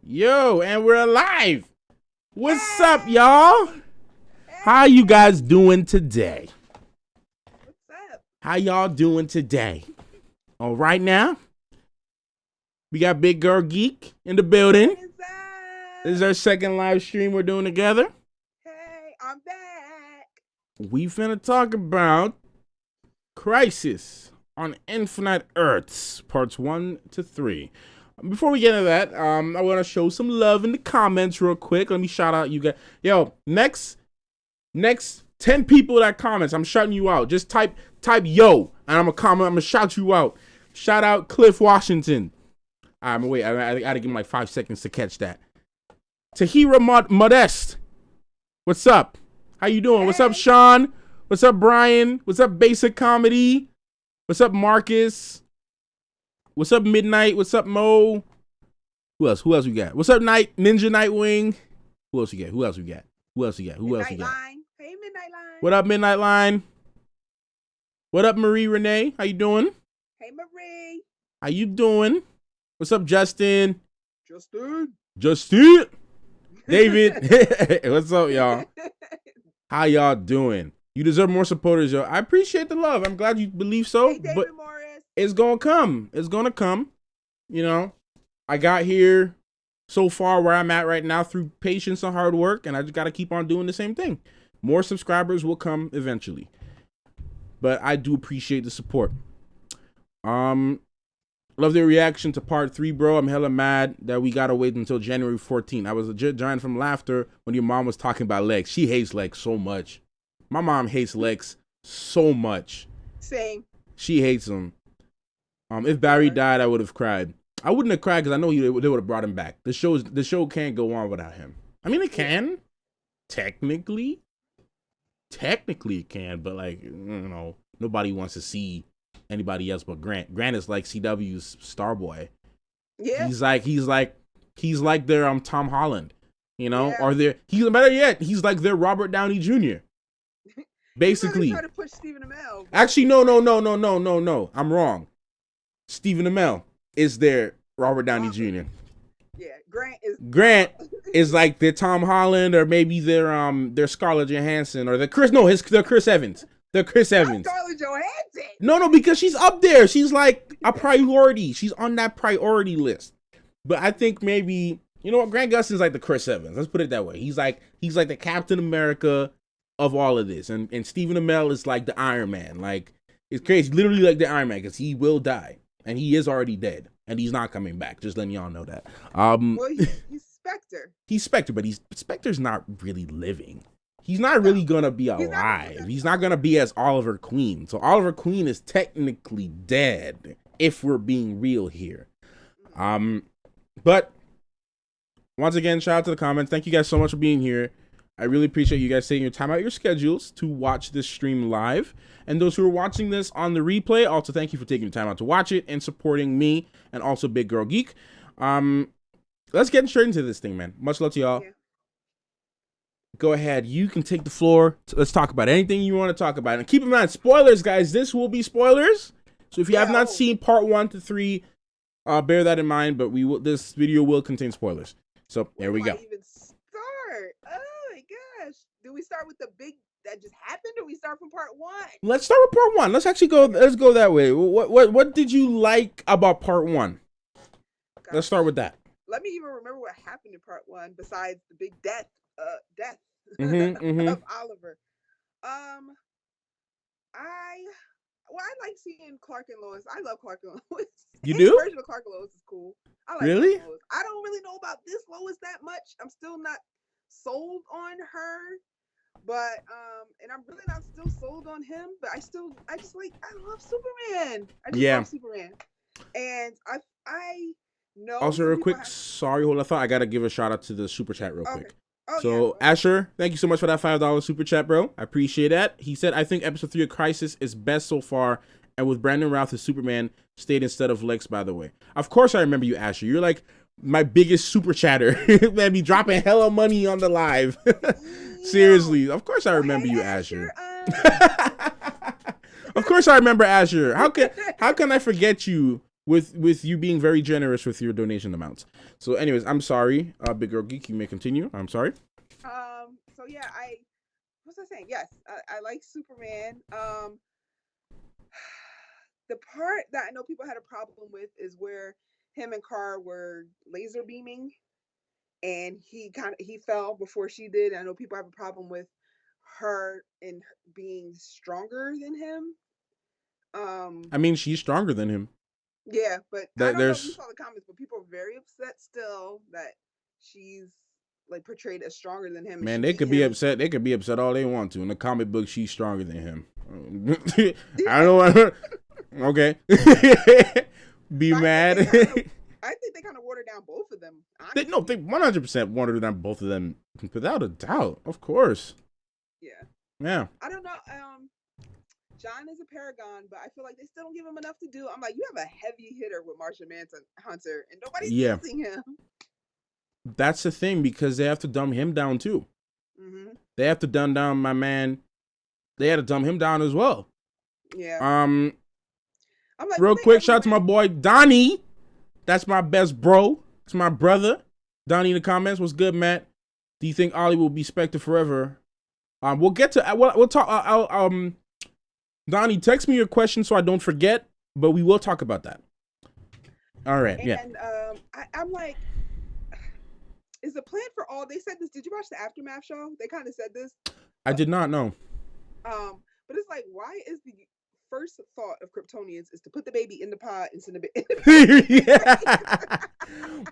Yo, and we're alive. What's up, y'all? How you guys doing today? What's up? How y'all doing today? All right now, we got Biggurlgeek in the building. What's up? This is our second live stream we're doing together. Hey, I'm back. We finna talk about Crisis on Infinite Earths, parts 1 to 3. Before we get into that, I want to show some love in the comments real quick. Let me shout out you guys. Yo, next 10 people that comments, I'm shouting you out. Just type yo, and I'm gonna shout you out. Shout out Cliff Washington. Wait, I gotta give him like 5 seconds to catch that. Tahira Modest, what's up? How you doing? Hey. What's up, Sean? What's up, Brian? What's up, Basic Comedy? What's up, Marcus? What's up, Midnight? What's up, Mo? Who else we got? What's up, Ninja Nightwing? Who else we got? Who else we got? Midnight Line. Hey, Midnight Line. What up, Midnight Line? What up, Marie Renee? How you doing? Hey, Marie. How you doing? What's up, Justin? Justin. David. What's up, y'all? How y'all doing? You deserve more supporters, yo. I appreciate the love. I'm glad you believe so. Hey, David but Morris. it's gonna come. It's gonna come. You know, I got here so far where I'm at right now through patience and hard work, and I just gotta keep on doing the same thing. More subscribers will come eventually. But I do appreciate the support. Love the reaction to part 3, bro. I'm hella mad that we gotta wait until January 14th. I was legit dying from laughter when your mom was talking about legs. She hates legs so much. My mom hates Lex so much. Same. She hates him. If Barry died, I would have cried. I wouldn't have cried because I know they would have brought him back. The show can't go on without him. I mean, it can. Technically it can, but like, you know, nobody wants to see anybody else but Grant. Grant is like CW's star boy. Yeah. He's like their Tom Holland, you know, or he's better yet, he's like their Robert Downey Jr. Basically. Try to push Stephen Amell. Actually, no. I'm wrong. Stephen Amell is their Robert Downey Jr. Yeah, Grant is like their Tom Holland, or maybe their Scarlett Johansson, or their Chris Evans. They're Chris Evans. Scarlett Johansson. No, because she's up there. She's like a priority. She's on that priority list. But I think maybe, you know what, Grant Gustin's like the Chris Evans. Let's put it that way. He's like the Captain America of all of this. And Stephen Amell is like the Iron Man. Like, it's crazy. Literally like the Iron Man, because he will die. And he is already dead. And he's not coming back. Just letting y'all know that. Well, he's Spectre. He's Spectre, but Spectre's not really living. He's not really gonna be alive. He's not gonna be as Oliver Queen. So Oliver Queen is technically dead, if we're being real here. But once again, shout out to the comments. Thank you guys so much for being here. I really appreciate you guys taking your time out of your schedules to watch this stream live. And those who are watching this on the replay, also thank you for taking the time out to watch it and supporting me and also Biggurlgeek. Let's get straight into this thing, man. Much love to y'all. Yeah. Go ahead. You can take the floor. Let's talk about anything you want to talk about. And keep in mind, spoilers, guys. This will be spoilers. So if you have not seen part 1 to 3, bear that in mind. But this video will contain spoilers. So there we go. Where do I even start? Oh my gosh. Do we start with the big that just happened, or we start from part 1? Let's start with part 1. Let's actually go. Let's go that way. What did you like about part 1? Gosh. Let's start with that. Let me even remember what happened in part 1 besides the big death mm-hmm. of Oliver. I like seeing Clark and Lois. I love Clark and Lois. You do? The version of Clark and Lois is cool. I like really? Lois. I don't really know about this Lois that much. I'm still not sold on her, but and I'm really not still sold on him. But I love Superman. Love Superman, and I know. Also, real quick, sorry, hold on. I thought I gotta give a shout out to the super chat real quick. So, Asher, thank you so much for that $5 super chat, bro. I appreciate that. He said, I think episode 3 of Crisis is best so far, and with Brandon Routh as Superman stayed instead of Lex, by the way. Of course I remember you, Asher. You're like my biggest super chatter. Man, be dropping hella money on the live. Seriously. Of course I remember you, Asher. Of course I remember Asher. How can I forget you with you being very generous with your donation amounts? So anyways, I'm sorry, Biggurlgeek, you may continue. I'm sorry. So yeah, what was I saying? Yes, I like Superman. The part that I know people had a problem with is where him and Kara were laser beaming, and he fell before she did. I know people have a problem with her and being stronger than him. I mean, she's stronger than him. Yeah, but I don't know if you saw the comments, but people are very upset still that she's like portrayed as stronger than him. Man, they could be upset. They could be upset all they want to. In the comic book, she's stronger than him. I don't know. Okay. Be mad. I think they kind of watered down both of them. They 100% watered down both of them without a doubt. Of course. Yeah. I don't know. John is a paragon, but I feel like they still don't give him enough to do. I'm like, you have a heavy hitter with Martian Manhunter, and nobody's using him. That's the thing, because they have to dumb him down too. Mm-hmm. They have to dumb down my man. They had to dumb him down as well. Yeah. I'm like, real quick, shout out to my boy Donnie. That's my best bro. It's my brother. Donnie in the comments. What's good, Matt? Do you think Ollie will be Spectre forever? We'll get to. We'll talk. Donnie, text me your question so I don't forget, but we will talk about that. All right, and, I'm like, is the plan for all? They said this. Did you watch the Aftermath show? They kind of said this. I did not know. But it's like, why is the first thought of Kryptonians is to put the baby in the pod and send the baby?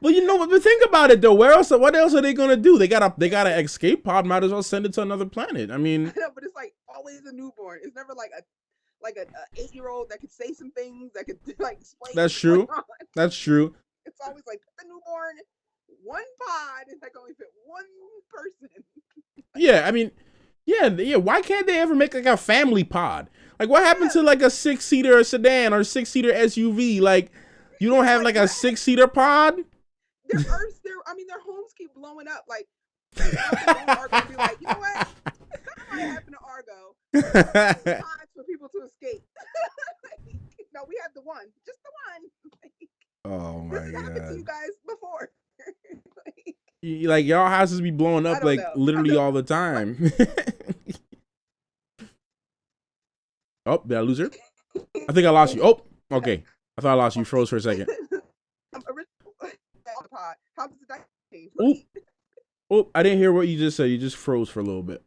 Well, you know, but think about it though. What else are they gonna do? They got a escape pod. Might as well send it to another planet. I mean, I know, but it's like newborn. It's never like a 8-year-old that could say some things that could like explain That's what's true. going on. That's true. It's always like the newborn, one pod, and that can only fit one person. Yeah, I mean, yeah. Why can't they ever make like a family pod? Like, what happened to like a 6-seater sedan or 6-seater SUV? Like, you don't have like a 6-seater pod? Their homes keep blowing up. Like, Argo be like, you know what? Something might happen to Argo. Pods for people to escape. No, we have the one, just the one. Oh my god! This has happened to you guys before. Like y'all houses be blowing up like literally all the time. Oh, did I lose her? I think I lost you. Oh, okay. I thought I lost you. You froze for a second. How does the change? Oh, I didn't hear what you just said. You just froze for a little bit.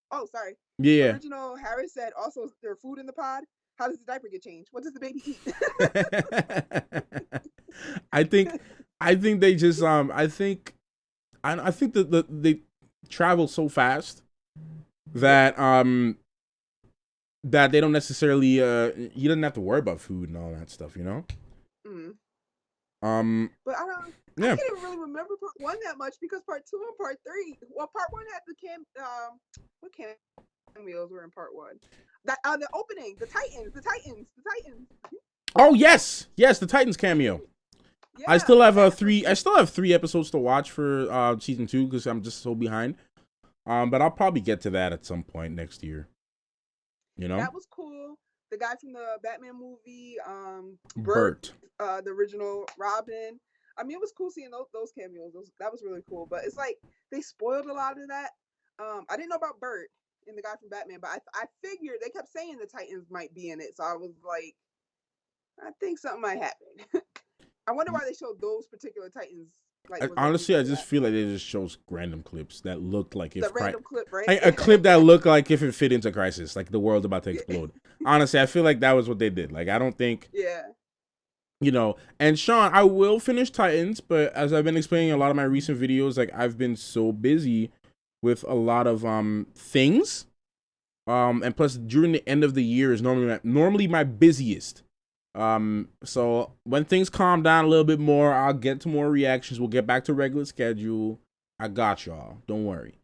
Oh, sorry. Yeah. Original Harris said also there's food in the pod. How does the diaper get changed? What does the baby eat? I think they just I think that they travel so fast that that they don't necessarily you don't have to worry about food and all that stuff, you know? Mm. But I can't even really remember part 1 that much because part 2 and part 3. Well, part 1 had the what cameos were in part 1? The opening, the Titans. Oh yes, the Titans cameo. Yeah, I still have 3 episodes to watch for season 2 because I'm just so behind. But I'll probably get to that at some point next year. You know? That was cool. The guy from the Batman movie, Bert. The original Robin. I mean, it was cool seeing those cameos. That was really cool. But it's like they spoiled a lot of that. I didn't know about Bert and the guy from Batman, but I figured they kept saying the Titans might be in it. So I was like, I think something might happen. I wonder why they showed those particular Titans. Like, honestly, I just feel like they just shows random clips that looked like if random clip, right? Like a clip that looked like if it fit into Crisis, like the world's about to explode. Honestly, I feel like that was what they did. Like I don't think. Yeah. You know, and Sean, I will finish Titans, but as I've been explaining in a lot of my recent videos, like I've been so busy with a lot of things, and plus during the end of the year is normally my busiest. So when things calm down a little bit more, I'll get to more reactions. We'll get back to regular schedule. I got y'all. Don't worry.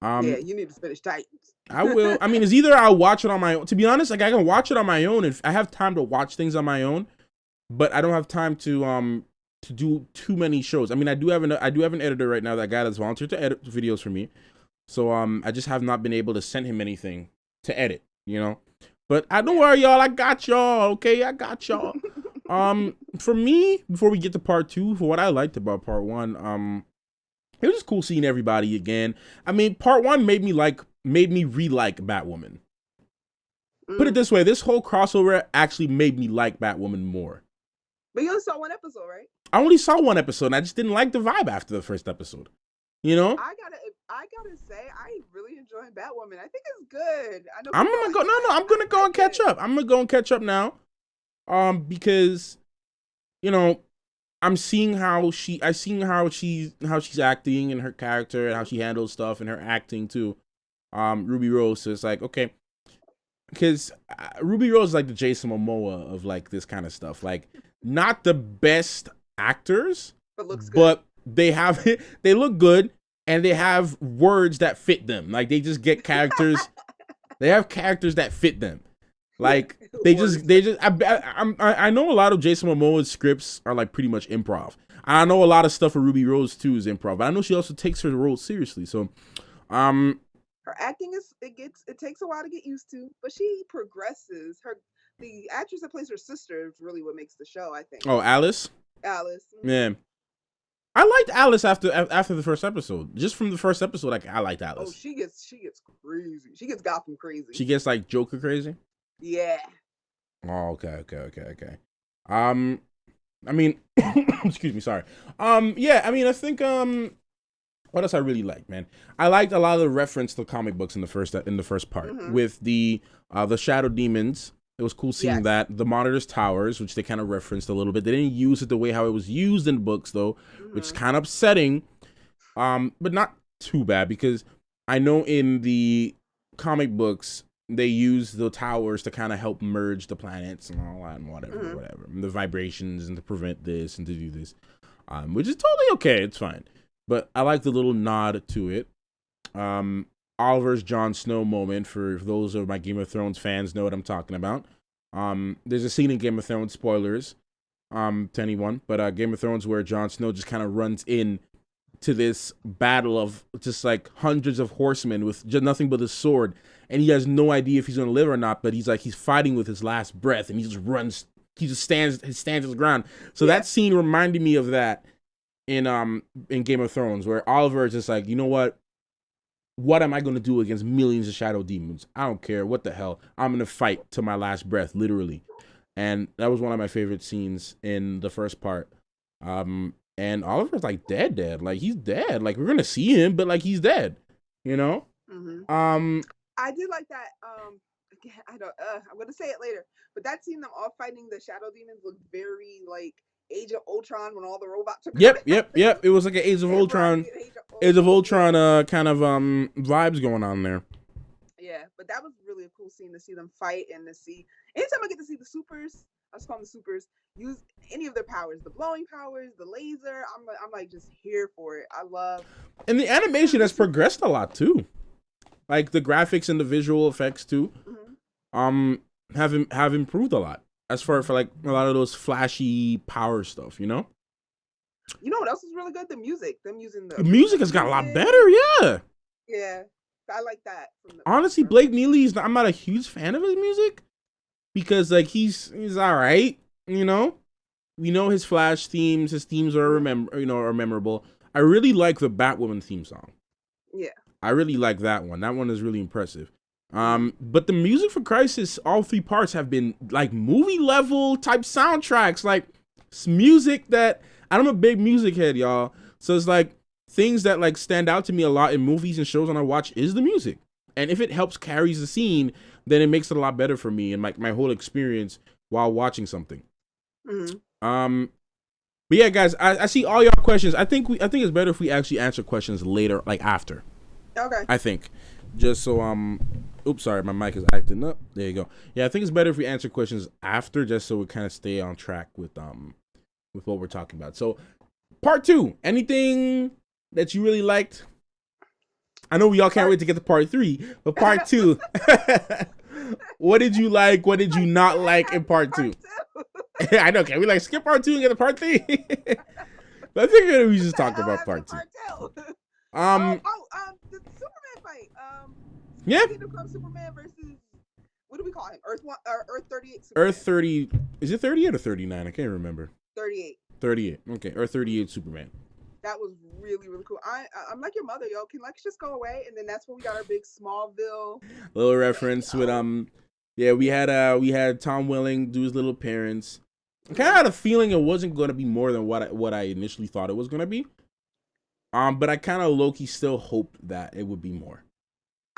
Yeah, you need to finish Titans. I will. I mean, it's either I'll watch it on my own. To be honest, like I can watch it on my own if I have time to watch things on my own. But I don't have time to do too many shows. I mean, I do have an editor right now, that guy that's volunteered to edit videos for me. So I just have not been able to send him anything to edit, you know. But I don't worry, y'all. I got y'all. Okay, I got y'all. For me, before we get to part 2, for what I liked about part 1, it was just cool seeing everybody again. I mean, part 1 made me re-like Batwoman. Put it this way, this whole crossover actually made me like Batwoman more. But you only saw 1 episode, right? I only saw 1 episode, and I just didn't like the vibe after the first episode. You know? I gotta say, I really enjoy Batwoman. I think it's good. I know I'm gonna go and catch up. I'm gonna go and catch up now. Because, you know, I'm seeing how she's acting and her character and how she handles stuff and her acting too. Ruby Rose. So it's like, okay. Because Ruby Rose is like the Jason Momoa of like this kind of stuff. Like, not the best actors, but they look good and they have words that fit them. Like they just get characters. They have characters that fit them. Like I know a lot of Jason Momoa's scripts are like pretty much improv. I know a lot of stuff for Ruby Rose too is improv. But I know she also takes her role seriously. So, her acting it takes a while to get used to, but she progresses. The actress that plays her sister is really what makes the show, I think. Oh, Alice? Alice. Yeah. I liked Alice after the first episode. Just from the first episode, like I liked Alice. Oh, she gets crazy. She gets Gotham crazy. She gets like Joker crazy? Yeah. Oh, okay. I mean, excuse me, sorry. Yeah, I mean, I think what else I really liked, man? I liked a lot of the reference to comic books in the first part with the Shadow Demons. It was cool seeing that. The Monitor's Towers, which they kind of referenced a little bit. They didn't use it the way how it was used in books though, which is kind of upsetting. But not too bad because I know in the comic books, they use the towers to kind of help merge the planets and all that and whatever, and the vibrations and to prevent this and to do this, which is totally okay. It's fine, but I like the little nod to it. Oliver's Jon Snow moment, for those of my Game of Thrones fans know what I'm talking about. There's a scene in Game of Thrones, spoilers, to anyone, but Game of Thrones where Jon Snow just kind of runs in to this battle of just like hundreds of horsemen with just nothing but a sword, and he has no idea if he's gonna live or not, but he's fighting with his last breath, and he just stands his ground. So that scene reminded me of that in Game of Thrones, where Oliver is just like, you know what am I going to do against millions of shadow demons? I don't care. What the hell? I'm going to fight to my last breath, literally. And that was one of my favorite scenes in the first part. And Oliver's like dead. Like, he's dead. Like, we're going to see him, but like, he's dead, you know? I did like that. Again, I'm going to say it later, but that scene, them all fighting the shadow demons looked very like Age of Ultron when all the robots are Yep. It was like an Age of Ultron kind of vibes going on there. Yeah, but that was really a cool scene to see them fight and to see. Anytime I get to see the supers, I just call them the supers, use any of their powers, the blowing powers, the laser. I'm like just here for it. I love. And the animation has progressed a lot too, like the graphics and the visual effects too, have improved a lot. As for like a lot of those flashy power stuff, you know? You know what else is really good? The music. Them using the music has got a lot better, yeah. Yeah, I like that. Honestly, Blake Neely I'm not a huge fan of his music because like he's all right, you know. We know his Flash themes. His themes are memorable. I really like the Batwoman theme song. Yeah, I really like that one. That one is really impressive. But the music for Crisis, all 3 parts have been like movie level type soundtracks, like music that I'm a big music head, y'all. So it's like things that like stand out to me a lot in movies and shows when I watch is the music. And if it helps carries the scene, then it makes it a lot better for me and like my whole experience while watching something. But yeah, guys, I see all y'all questions. I think it's better if we actually answer questions later, like after. Okay. I think. Just so oops, sorry, my mic is acting up. There you go. Yeah, I think it's better if we answer questions after, just so we kind of stay on track with what we're talking about. So, part 2. Anything that you really liked? I know we all can't wait to get to part 3, but part 2. What did you like? What did you not like in part 2? I know. Can we like skip part 2 and get to part 3? But I think we just talk about part 2. The Superman fight. Yeah. Superman versus, what do we call him? Earth 38. Superman. Earth 30. Is it 38 or 39? I can't remember. 38. 38. Okay. Earth 38 Superman. That was really, really cool. I'm like your mother, yo. Can Lex just go away? And then that's when we got our big Smallville little reference with we had Tom Welling do his little appearance. I kind of had a feeling it wasn't going to be more than what I initially thought it was going to be. But I kind of low-key still hoped that it would be more.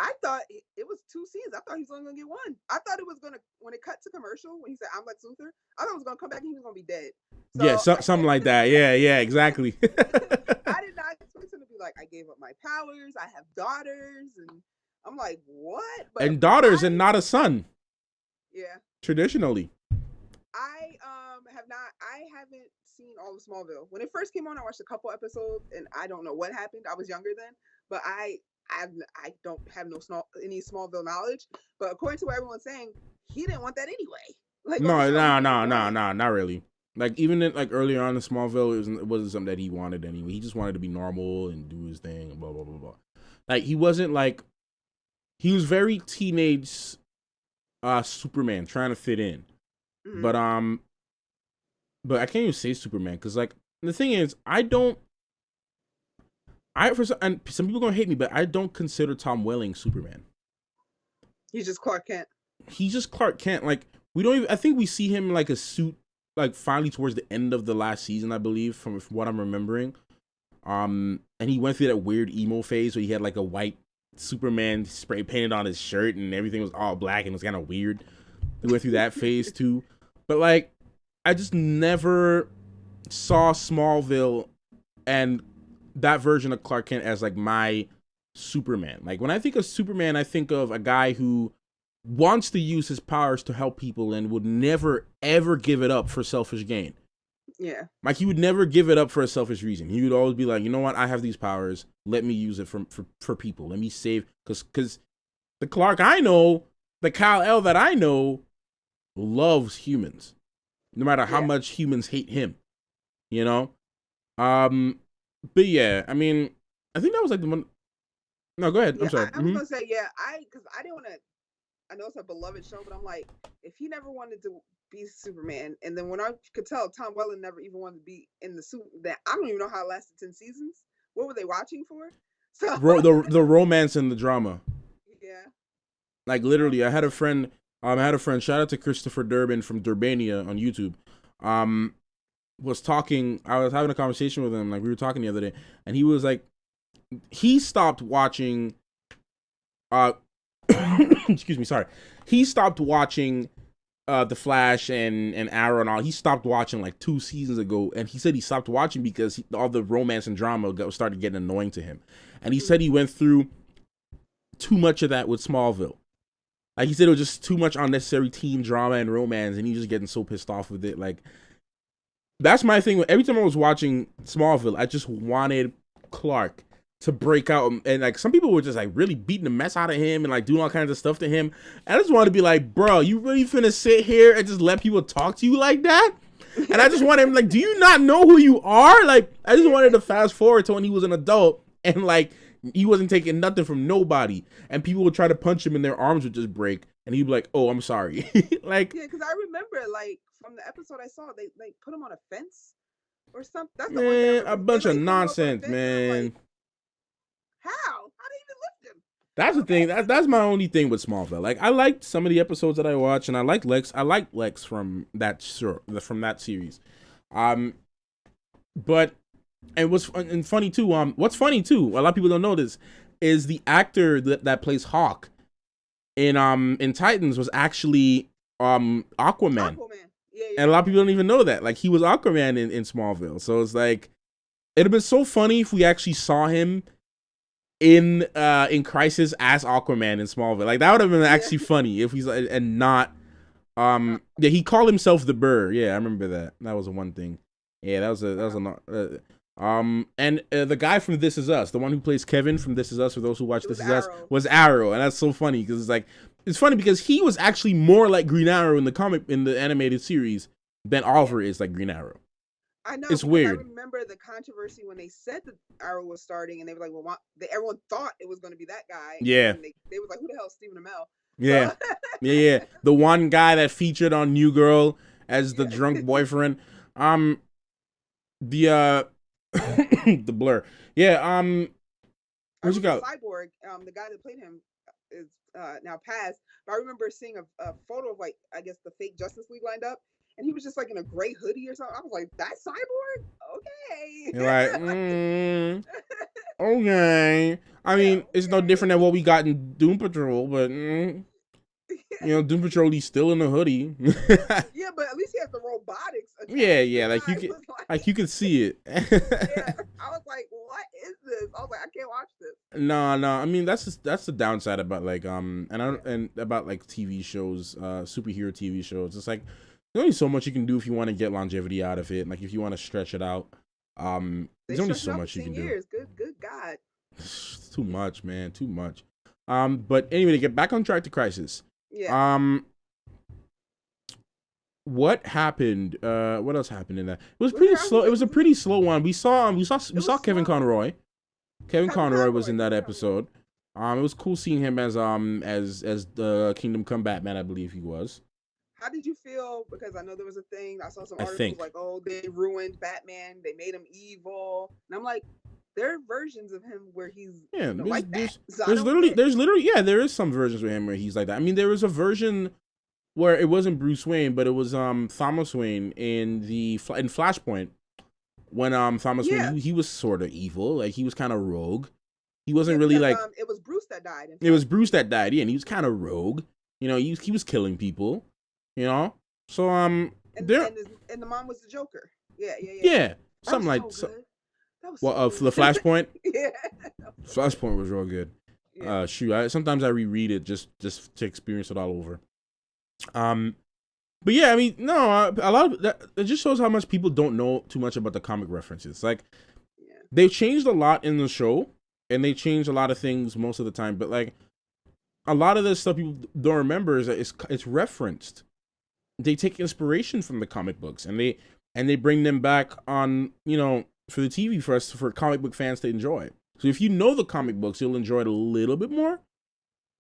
I thought it was 2 scenes. I thought he was only going to get 1. I thought it was going to, when it cut to commercial, when he said, I'm Lex Luthor, I thought it was going to come back and he was going to be dead. So, yeah, something like that. Yeah, exactly. I did not expect him to be like, I gave up my powers, I have daughters, and I'm like, what? But and daughters and not a son. Yeah. Traditionally. I haven't seen all of Smallville. When it first came on, I watched a couple episodes, and I don't know what happened. I was younger then, but I don't have any Smallville knowledge. But according to what everyone's saying, he didn't want that anyway. Like no, not really. Like even earlier on in Smallville, it wasn't something that he wanted anyway. He just wanted to be normal and do his thing and blah blah blah blah. Like he wasn't like, he was very teenage Superman trying to fit in. Mm-hmm. But I can't even say Superman because like the thing is and some people gonna hate me, but I don't consider Tom Welling Superman. He's just Clark Kent. He's just Clark Kent. Like I think we see him in like a suit like finally towards the end of the last season, I believe, from what I'm remembering. And he went through that weird emo phase where he had like a white Superman spray painted on his shirt and everything was all black and it was kind of weird. He went through that phase too. But like, I just never saw Smallville and that version of Clark Kent as like my Superman. Like when I think of Superman, I think of a guy who wants to use his powers to help people and would never ever give it up for selfish gain. Yeah. Like he would never give it up for a selfish reason. He would always be like, you know what? I have these powers. Let me use it for people. Let me save, because the Clark I know, the Kal-El that I know, loves humans, no matter how much humans hate him. You know, but yeah, I mean, I think that was like the one. No, go ahead. Yeah, I'm sorry. I was gonna say, because I didn't want to. I know it's a beloved show, but I'm like, if he never wanted to be Superman, and then when I could tell Tom Welling never even wanted to be in the suit, that I don't even know how it lasted 10 seasons. What were they watching for? So The romance and the drama. Yeah. Like literally, I had a friend. Shout out to Christopher Durbin from Durbania on YouTube. Was talking. I was having a conversation with him. Like we were talking the other day, and he was like, he stopped watching. Excuse me. Sorry. He stopped watching The Flash and Arrow and all. He stopped watching like 2 seasons ago, and he said he stopped watching because all the romance and drama started getting annoying to him. And he said he went through too much of that with Smallville. Like he said, it was just too much unnecessary teen drama and romance, and he was just getting so pissed off with it. Like that's my thing. Every time I was watching Smallville, I just wanted Clark to break out, and like some people were just like really beating the mess out of him and like doing all kinds of stuff to him. And I just wanted to be like, bro, you really finna sit here and just let people talk to you like that? And I just wanted him like, do you not know who you are? Like I just wanted to fast forward to when he was an adult and like he wasn't taking nothing from nobody, and people would try to punch him and their arms would just break, and he'd be like, oh, I'm sorry. Like yeah, because I remember like from the episode I saw, they like put him on a fence or something. That's the man, a bunch of nonsense, man. Like, how did he lift him? That's the thing. That's my only thing with Smallville. Like I liked some of the episodes that I watched, and I liked Lex. I liked Lex from that series. But and funny too. What's funny too, a lot of people don't know this, is the actor that plays Hawk in Titans was actually Aquaman. Yeah. And a lot of people don't even know that. Like he was Aquaman in Smallville. So it's like it'd have been so funny if we actually saw him in Crisis as Aquaman in Smallville. Like that would have been actually funny if he's and not yeah, he called himself the Burr. Yeah, I remember that. That was one thing. Yeah, that was and the guy from This Is Us, the one who plays Kevin from This Is Us, for those who watch This Is Us, was Arrow. And that's so funny because it's funny because he was actually more like Green Arrow in the animated series than Oliver is like Green Arrow. I know. It's weird. I remember the controversy when they said that Arrow was starting, and they were like, "Well, everyone thought it was going to be that guy." Yeah. And they was like, "Who the hell is Stephen Amell?" Yeah. Yeah. The one guy that featured on New Girl as the drunk boyfriend. The the Blur. Yeah. What's you got? Cyborg. The guy that played him is now passed, but I remember seeing a photo of like I guess the fake Justice League lined up. And he was just like in a gray hoodie or something. I was like, "That's Cyborg? Okay." You're like, okay. I mean, it's no different than what we got in Doom Patrol, but you know, Doom Patrol, he's still in a hoodie. Yeah, but at least he has the robotics. Yeah, like you can see it. Yeah, I was like, "What is this?" I was like, "I can't watch this." No. I mean, that's the downside about like and about like TV shows, superhero TV shows. It's like there's only so much you can do if you want to get longevity out of it. Like if you want to stretch it out, there's only so much you can do. Good God. It's too much, man. Too much. But anyway, to get back on track to Crisis. Yeah. What happened? What else happened in that? It was pretty slow. It was a pretty slow one. We saw Kevin Conroy. Kevin Conroy was in that episode. It was cool seeing him as the Kingdom Come Batman, I believe he was. How did you feel? Because I know there was a thing. I saw some articles like, "Oh, they ruined Batman. They made him evil." And I'm like, there are versions of him where he's like that. There's literally there is some versions of him where he's like that. I mean, there was a version where it wasn't Bruce Wayne, but it was Thomas Wayne in Flashpoint when Thomas Wayne he was sort of evil, like he was kind of rogue. He wasn't really like it was Bruce that died. It was Bruce that died, yeah, and he was kind of rogue. You know, he was killing people. You know, so and the mom was the Joker. Yeah, something like so. That was Well, so for the good. Flashpoint, Yeah. Flashpoint was real good. Yeah. Shoot, sometimes I reread it just to experience it all over. But yeah, I mean, no, a lot of that, it just shows how much people don't know too much about the comic references. Like, Yeah. they've changed a lot in the show, and they change a lot of things most of the time. But like, a lot of this stuff people don't remember is that it's referenced. They take inspiration from the comic books, and they bring them back on, for the TV for comic book fans to enjoy. So if you know the comic books, you'll enjoy it a little bit more.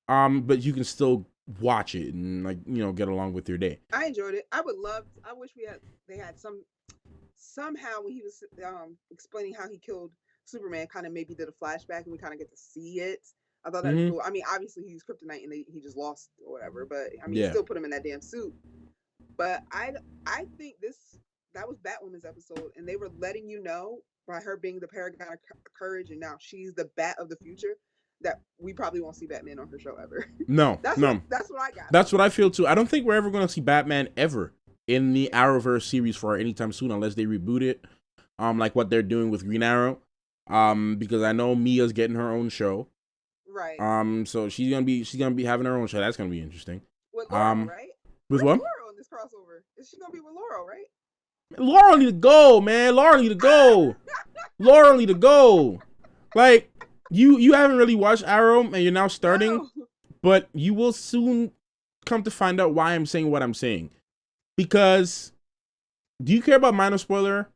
But you can still watch it and get along with your day. I enjoyed it. I wish they had somehow when he was explaining how he killed Superman, kind of maybe did a flashback and we kind of get to see it. I thought that was cool. I mean, obviously he's kryptonite and he just lost or whatever, but I mean, still put him in that damn suit. But I think that was Batwoman's episode, and they were letting you know by her being the paragon of courage, and now she's the Bat of the future, that we probably won't see Batman on her show ever. No, that's no. That's what I got. That's what I feel too. I don't think we're ever going to see Batman ever in the Arrowverse series for anytime soon, unless they reboot it, like what they're doing with Green Arrow. Because I know Mia's getting her own show. Right. So she's gonna be having her own show. That's gonna be interesting. With Laurel, right? With what? Laurel in this crossover. Is she gonna be with Laurel, right? Laurel need to go, man. Laurel need to go. Laurel need to go. Like, you haven't really watched Arrow, and you're now starting, No. but you will soon come to find out why I'm saying what I'm saying. Because, do you care about minor spoiler?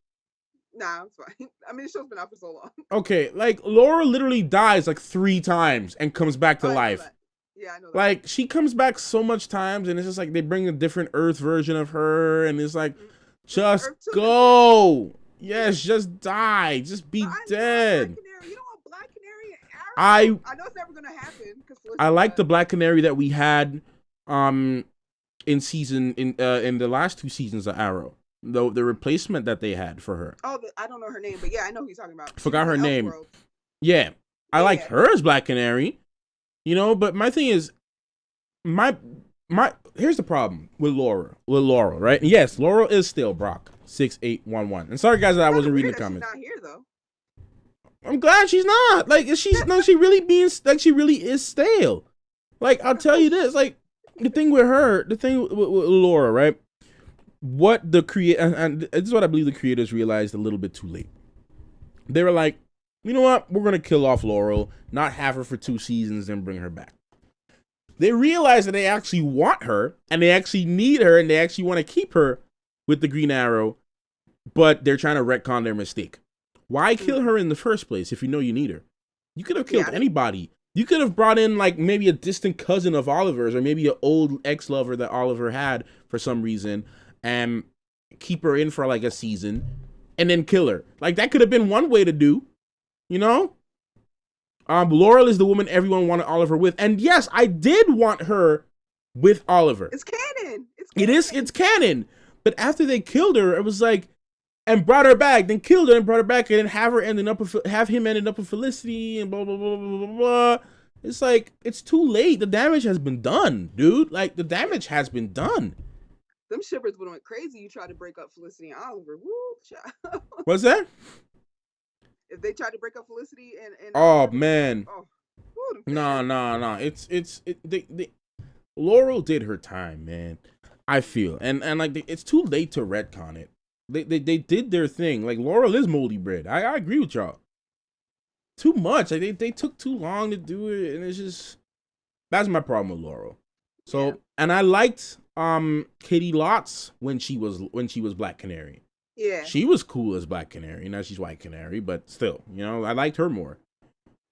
Nah, it's fine. I mean, the show's been out for so long. Okay, like, Laura literally dies like 3 times and comes back to life. Yeah, I know that. Like, she comes back so much times, and it's just like they bring a different Earth version of her, and it's like, just go. Yes, just die. Just be dead. You don't want Black Canary and Arrow? I know it's never gonna happen. I like the Black Canary that we had in the last 2 seasons of Arrow. The replacement that they had for her. Oh, I don't know her name, but yeah, I know who you're talking about. Forgot her name. Yeah, I like her as Black Canary. But my thing is, here's the problem with Laurel, right? And yes, Laurel is still Brock 6811. And sorry guys that I wasn't reading the comments. She's not here though. I'm glad she's not. Like, she really is stale. Like, I'll tell you this, like, the thing with Laura, right? What the and this is what I believe the creators realized a little bit too late. They were like, you know what? We're gonna kill off Laurel, not have her for 2 seasons, and bring her back. They realize that they actually want her, and they actually need her, and they actually want to keep her with the Green Arrow, but they're trying to retcon their mistake. Why kill her in the first place if you know you need her? You could have killed anybody. You could have brought in, like, maybe a distant cousin of Oliver's, or maybe an old ex-lover that Oliver had for some reason, and keep her in for, like, a season, and then kill her. Like, that could have been one way to do, Laurel is the woman everyone wanted Oliver with. And yes, I did want her with Oliver. It's canon. It's canon. But after they killed her, it was like, and brought her back, then killed her and brought her back, and then have him ending up with Felicity and blah, blah, blah, blah, blah, blah. It's like, it's too late. The damage has been done, dude. Like, the damage has been done. Them shippers would have went crazy. You tried to break up Felicity and Oliver. Woo, child. What's that? If they tried to break up Felicity and oh man, no. Laurel did her time, man. I feel, and like, it's too late to retcon it. They did their thing. Like, Laurel is moldy bread. I agree with y'all. Too much. Like, they took too long to do it, and it's just, that's my problem with Laurel. So, and I liked Katie Lotz when she was Black Canary. Yeah. She was cool as Black Canary. Now she's White Canary, but still, I liked her more.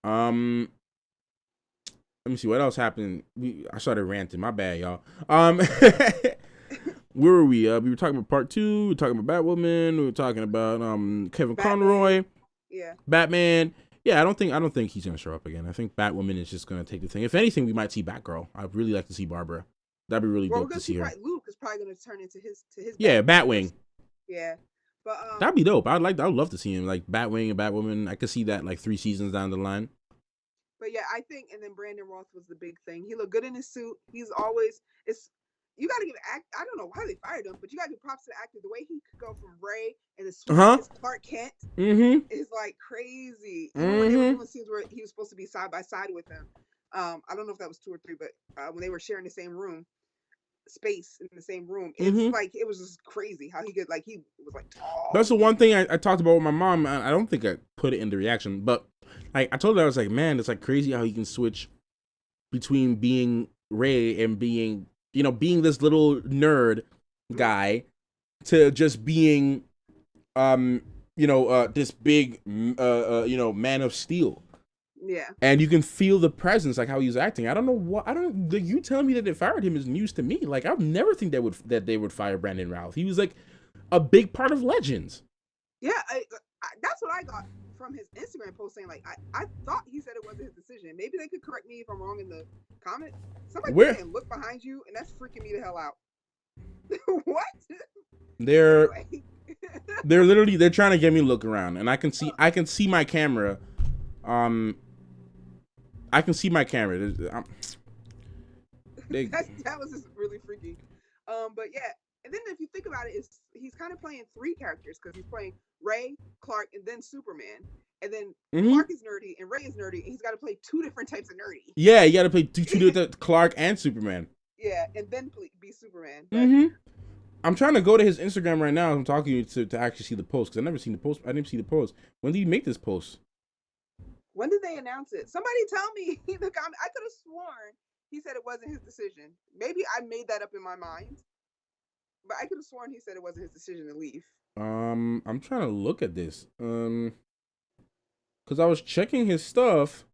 Let me see what else happened. I started ranting. My bad, y'all. Where were we? We were talking about part 2. We were talking about Batwoman. We were talking about Kevin Conroy. Yeah. Batman. Yeah, I don't think he's gonna show up again. I think Batwoman is just gonna take the thing. If anything, we might see Batgirl. I'd really like to see Barbara. That'd be really dope to see her. Luke is probably gonna turn into his. Yeah, Batwing. Yeah. But that'd be dope. I'd love to see him, like, Batwing and Batwoman. I could see that, like, 3 seasons down the line. But yeah, I think, and then Brandon Roth was the big thing. He looked good in his suit. He's always, you got to give act. I don't know why they fired him, but you got to give props to the actor. The way he could go from Ray and then switch Uh-huh. as Clark Kent Mm-hmm. is like crazy. Even when they were doing scenes where he was supposed to be side by side with him, I don't know if that was 2 or 3, but when they were sharing the same space in the same room, it's like it was just crazy how he could he was like tall. That's the one thing I talked about with my mom. I don't think I put it in the reaction, but I told her, I was like, man, it's like crazy how he can switch between being Ray and being this little nerd guy to just being this big man of steel. Yeah. And you can feel the presence, like how he's acting. I don't know what you telling me that they fired him is news to me. Like I would never think that they would fire Brandon Routh. He was like a big part of Legends. Yeah, that's what I got from his Instagram post saying I thought he said it wasn't his decision. Maybe they could correct me if I'm wrong in the comments. Somebody saying look behind you, and that's freaking me the hell out. What? They're literally they're trying to get me to look around, and I can see my camera. I can see my camera. That was just really freaky. But yeah, and then if you think about it, he's kind of playing 3 characters because he's playing Ray, Clark, and then Superman. And then Clark is nerdy and Ray is nerdy, and he's got to play 2 different types of nerdy. Yeah, you got to play 2 different Clark and Superman. Yeah, and then be Superman. I'm trying to go to his Instagram right now. I'm talking to you to actually see the post because I've never seen the post. I didn't see the post. When did he make this post? When did they announce it? Somebody tell me in the comment. I could have sworn he said it wasn't his decision. Maybe I made that up in my mind, but I could have sworn he said it wasn't his decision to leave. I'm trying to look at this. Because I was checking his stuff.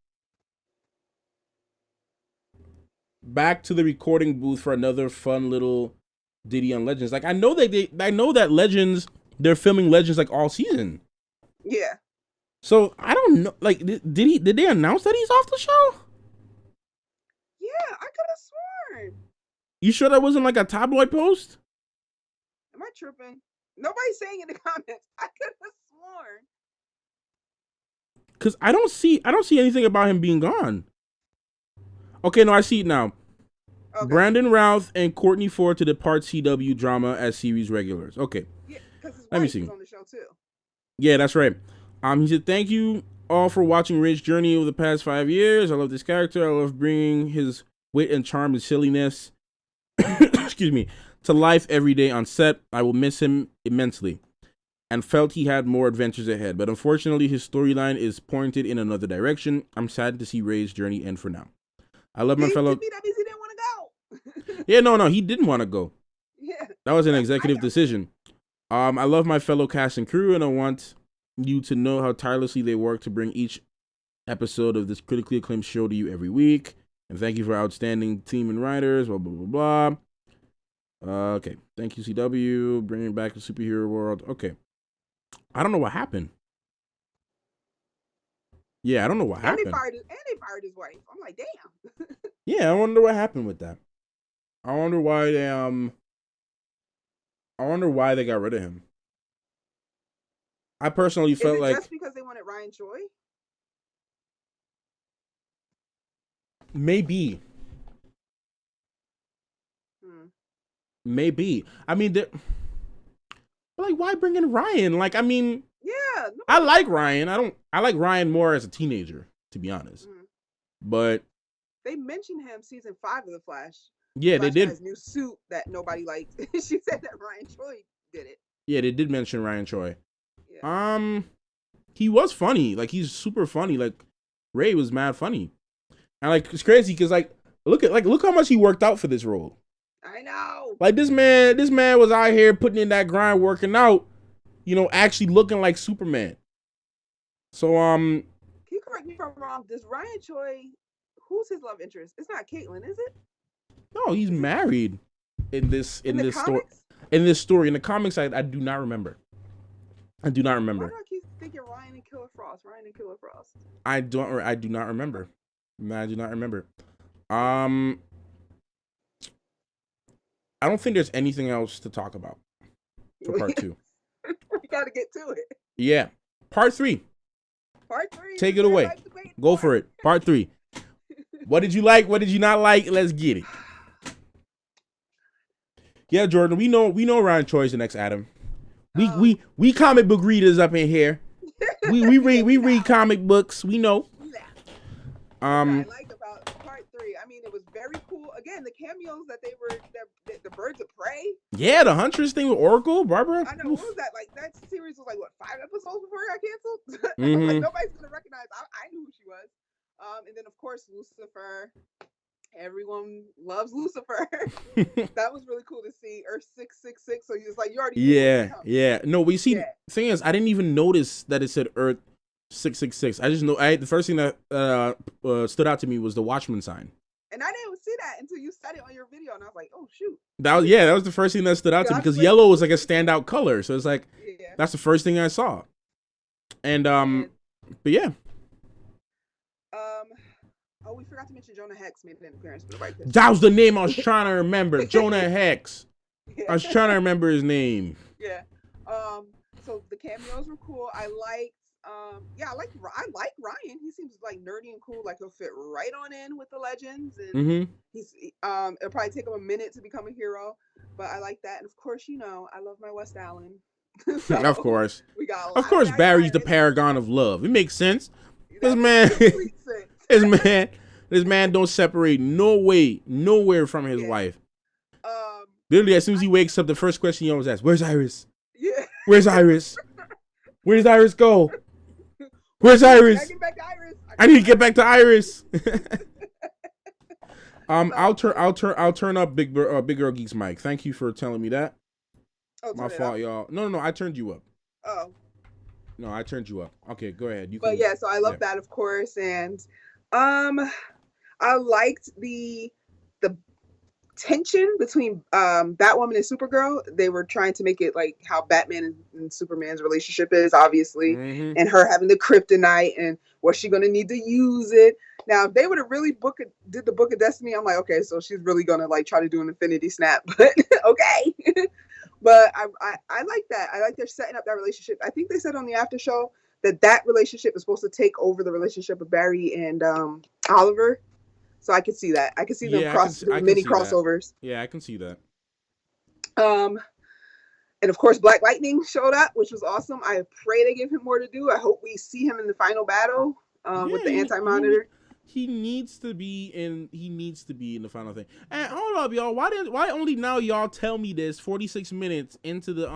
Back to the recording booth for another fun little ditty on Legends. Like I know that Legends, they're filming Legends like all season. Yeah. So I don't know. Like, did they announce that he's off the show? Yeah, I could have sworn. You sure that wasn't like a tabloid post? Am I tripping? Nobody's saying in the comments. I could have sworn. Cause I don't see anything about him being gone. Okay, no, I see it now. Okay. Brandon Routh and Courtney Ford to depart CW drama as series regulars. Okay. Yeah, because his wife is on the show too. Yeah, that's right. He said, thank you all for watching Ray's journey over the past 5 years. I love this character. I love bringing his wit and charm and silliness excuse me, to life every day on set. I will miss him immensely and felt he had more adventures ahead. But unfortunately, his storyline is pointed in another direction. I'm sad to see Ray's journey end for now. I love my fellow... That means he didn't want to go. Yeah, no, he didn't want to go. Yeah. That was an executive decision. I love my fellow cast and crew, and I want you to know how tirelessly they work to bring each episode of this critically acclaimed show to you every week. And thank you for outstanding team and writers, blah, blah, blah, blah. Okay. Thank you, CW. Bringing back the superhero world. Okay. I don't know what happened. Yeah, I don't know what happened. And they fired his wife. I'm like, damn. Yeah, I wonder what happened with that. I wonder why they got rid of him. I personally felt like just because they wanted Ryan Choi? Maybe. Maybe. I mean, like, why bring in Ryan? Like, I mean, yeah, I like Ryan. I like Ryan more as a teenager, to be honest. But they mentioned him season 5 of The Flash. Yeah, Flash they did. His new suit that nobody liked. She said that Ryan Choi did it. Yeah, they did mention Ryan Choi. Yeah. He was funny. Like, he's super funny. Like, Ray was mad funny. And like, it's crazy because look how much he worked out for this role. I know. Like, this man was out here putting in that grind, working out, actually looking like Superman. So can you correct me if I'm wrong? Does Ryan Choi, who's his love interest? It's not Caitlyn, is it? No, he's married in this story. In this story, in the comics, I do not remember. I do not remember. Why do I keep thinking Ryan and Killer Frost? I do not remember. I do not remember. I don't think there's anything else to talk about for part 2. We gotta get to it. Yeah. Part 3. Part 3. Take it away. Go for it. Part 3. What did you like? What did you not like? Let's get it. Yeah, Jordan, we know Ryan Choi's the next Adam. We Um, we comic book readers up in here. We yeah, read we read know. comic books. We know. We know. What did I Um like about part 3? I mean, it was very cool. Again, the cameos that they were the Birds of Prey. yeah, the Huntress thing with Oracle, Barbara. I know. What was that like? That series was like what 5 episodes before it got canceled. I was like, Mm-hmm. nobody's gonna recognize. I knew who she was. And then of course Lucifer. Everyone loves Lucifer. That was really cool to see. Earth 666. So you just like you already knew what was Yeah, coming. yeah. No, we see. Yeah. Thing is, I didn't even notice that it said Earth 666. I just know. The first thing that stood out to me was the Watchman sign. And I didn't see that until you said it on your video, and I was like, oh shoot. That was the first thing that stood out to me because Like, yellow was like a standout color. So it's like yeah. that's the first thing I saw. And but yeah. Oh, we forgot to mention Jonah Hex made an appearance for the White Pistols. That was the name I was trying to remember. Jonah Hex. Yeah. I was trying to remember his name. Yeah. So the cameos were cool. I like Ryan. He seems like nerdy and cool. Like he'll fit right on in with the legends, and he's it'll probably take him a minute to become a hero, but I like that. And of course, I love my West Allen. So of course. we got. Of course, Barry's the paragon of love. It makes sense. This man don't separate nowhere from his wife. Literally, as soon as he wakes up, the first question he always asks, "Where's Iris? Yeah. Where's Iris? Where does Iris go? Where's Iris? I need to get back to Iris." I'll turn up Biggurlgeek's mic. Thank you for telling me that. Oh, my fault, y'all. No, I turned you up. Oh. No, I turned you up. Okay, go ahead. But yeah, so I love that, of course, and I liked the tension between Batwoman and Supergirl. They were trying to make it like how Batman and Superman's relationship is, obviously, and her having the kryptonite, and was she going to need to use it? Now, if they would have really did the Book of Destiny, I'm like, okay, so she's really going to like try to do an Infinity Snap, but okay. But I like that. I like they're setting up that relationship. I think they said on the after show that relationship is supposed to take over the relationship of Barry and Oliver. So I could see that. I could see them doing mini crossovers. That. Yeah, I can see that. And of course, Black Lightning showed up, which was awesome. I pray they give him more to do. I hope we see him in the final battle with the Anti-Monitor. He needs to be in the final thing. And hold up, y'all. Why only now y'all tell me this 46 minutes into the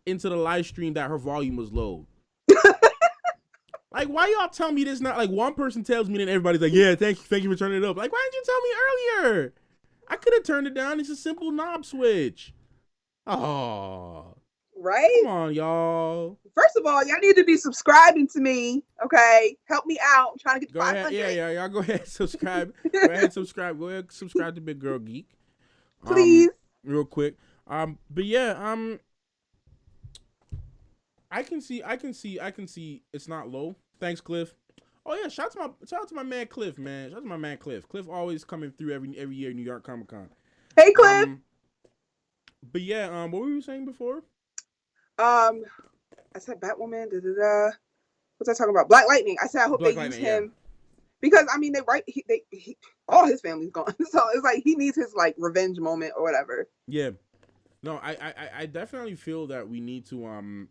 live stream that her volume was low? Like, why y'all tell me this now? Like, one person tells me, and everybody's like, yeah, thank you for turning it up. Like, why didn't you tell me earlier? I could have turned it down. It's a simple knob switch. Oh. Right? Come on, y'all. First of all, y'all need to be subscribing to me, okay? Help me out. I'm trying to get to 500. Yeah, y'all go ahead, subscribe. Go ahead, subscribe to Biggurlgeek. Please. Real quick. But yeah, I can see it's not low. Thanks, Cliff. Oh yeah, shout out to my man Cliff, man. Shout out to my man Cliff. Cliff always coming through every year in New York Comic Con. Hey, Cliff. But yeah, what were you saying before? I said Batwoman. What's I talking about? Black Lightning. I said I hope they use him because I mean he all his family's gone, so it's like he needs his like revenge moment or whatever. Yeah. No, I definitely feel that we need to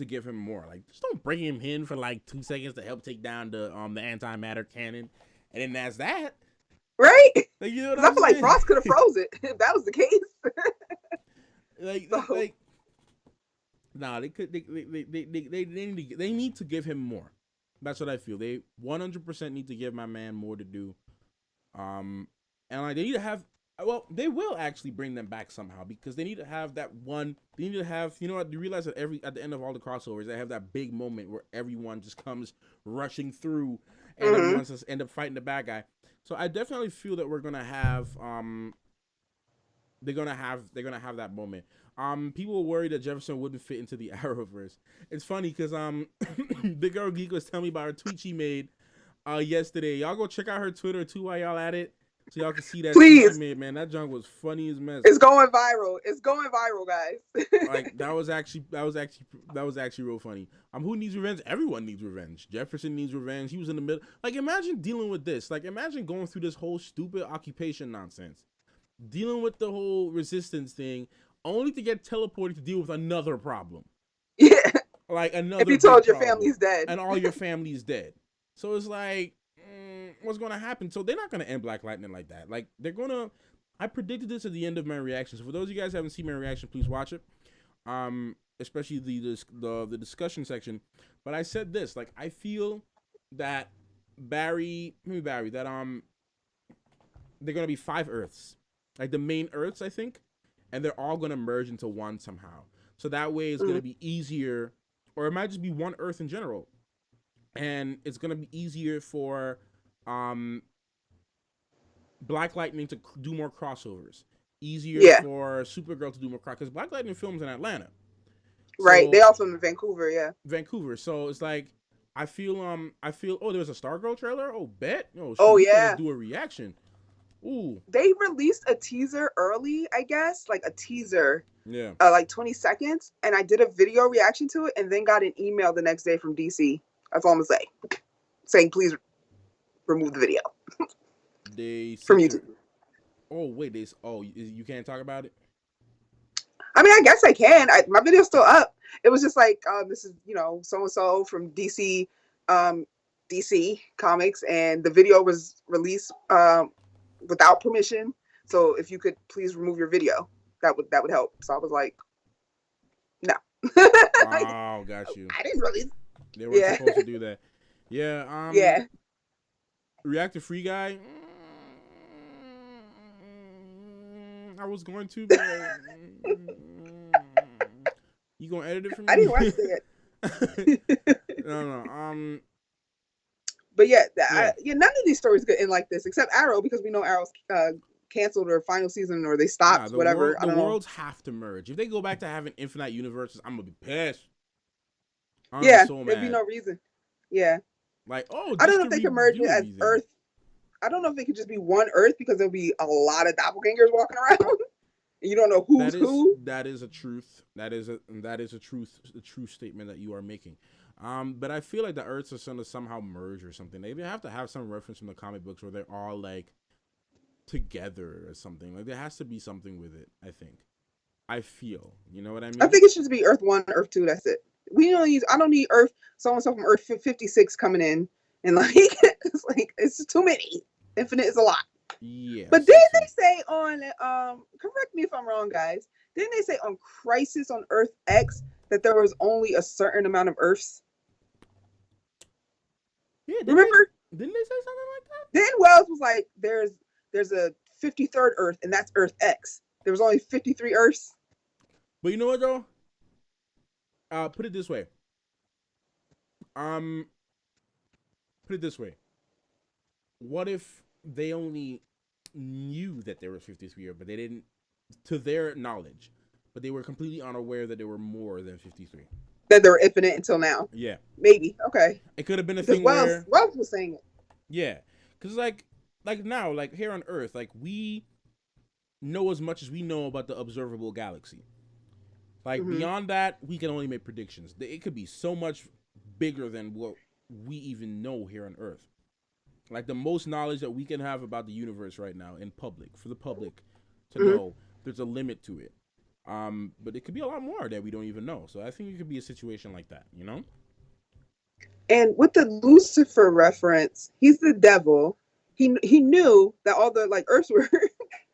give him more. Like, just don't bring him in for like 2 seconds to help take down the antimatter cannon, and then that's that. Right? Like, you know what I feel like Frost could have froze it if that was the case. They need to give him more. That's what I feel. They 100% need to give my man more to do. And like they need to have. Well, they will actually bring them back somehow because they need to have that one. They need to have, you know what? You realize that at the end of all the crossovers, they have that big moment where everyone just comes rushing through and everyone just end up fighting the bad guy. So I definitely feel that we're gonna have they're gonna have that moment. People were worried that Jefferson wouldn't fit into the Arrowverse. It's funny because Biggurlgeek was telling me about her tweet she made yesterday. Y'all go check out her Twitter too while y'all at it. So y'all can see that. Please, man, that junk was funny as mess. It's going viral. It's going viral, guys. Like that was actually real funny. Who needs revenge? Everyone needs revenge. Jefferson needs revenge. He was in the middle. Like, imagine dealing with this. Like, imagine going through this whole stupid occupation nonsense, dealing with the whole resistance thing, only to get teleported to deal with another problem. Yeah. Like If another you big told your problem. family's dead. And all your family's dead. So it's like, what's going to happen? So they're not going to end Black Lightning like that. Like, they're going to... I predicted this at the end of my reaction. So for those of you guys who haven't seen my reaction, please watch it. Especially the discussion section. But I said this, like, I feel that that they're gonna be 5 Earths, like the main Earths, I think, and they're all gonna merge into one somehow. So that way, it's gonna be easier, or it might just be one Earth in general, and it's gonna be easier for Black Lightning to do more crossovers. Easier for Supergirl to do more crossovers, because Black Lightning films in Atlanta. Right, So, they all film in Vancouver, yeah. Vancouver. So it's like I feel oh, there's a Stargirl trailer. Oh, bet. Oh, shoot, Oh, we yeah. finna do a reaction. Ooh. They released a teaser early, I guess, like a teaser. Yeah. Like 20 seconds, and I did a video reaction to it, and then got an email the next day from DC. That's all I'm gonna say, saying please remove the video They from YouTube. Oh wait, you can't talk about it. I mean, I guess I can. My video's still up. It was just like, this is, so and so from DC, DC Comics, and the video was released without permission. So if you could please remove your video, that would help. So I was like, no. Oh, got you. I didn't release. They weren't supposed to do that. Yeah. Yeah. Reactor Free Guy. I was going to, but you gonna edit it for me? I didn't watch it. No. But yeah, none of these stories could end like this, except Arrow, because we know Arrow's canceled or final season, or they stopped, whatever. The worlds have to merge. If they go back to having infinite universes, I'm gonna be pissed. There'd be no reason. Yeah. Like, I don't know if they can merge it as Earth. I don't know if they could just be one Earth, because there'll be a lot of doppelgangers walking around. And you don't know who's who. That is a truth. That is a true statement that you are making. But I feel like the Earths are going to somehow merge or something. They have to have some reference from the comic books where they're all like together or something. Like there has to be something with it. I think. I feel. You know what I mean? I think it should be Earth 1, Earth 2. That's it. I don't need Earth. So and so from Earth 56 coming in, and like it's too many. Infinite is a lot. Yeah. But didn't they say on correct me if I'm wrong, guys? Didn't they say on Crisis on Earth X that there was only a certain amount of Earths? Yeah. Remember? Didn't they say something like that? Then Wells was like, "There's a 53rd Earth, and that's Earth X. There was only 53 Earths." But you know what though? Put it this way. What if they only knew that there was 53, but they didn't, to their knowledge, but they were completely unaware that there were more than 53? That they were infinite until now. Yeah. Maybe. Okay. It could have been a thing where Wells was saying it. Yeah, because like now, like here on Earth, like we know as much as we know about the observable galaxy. Like beyond that, we can only make predictions. It could be so much bigger than what we even know here on Earth. Like the most knowledge that we can have about the universe right now in public, for the public to know, there's a limit to it. But it could be a lot more that we don't even know. So I think it could be a situation like that, you know? And with the Lucifer reference, he's the devil. He knew that all the like Earths were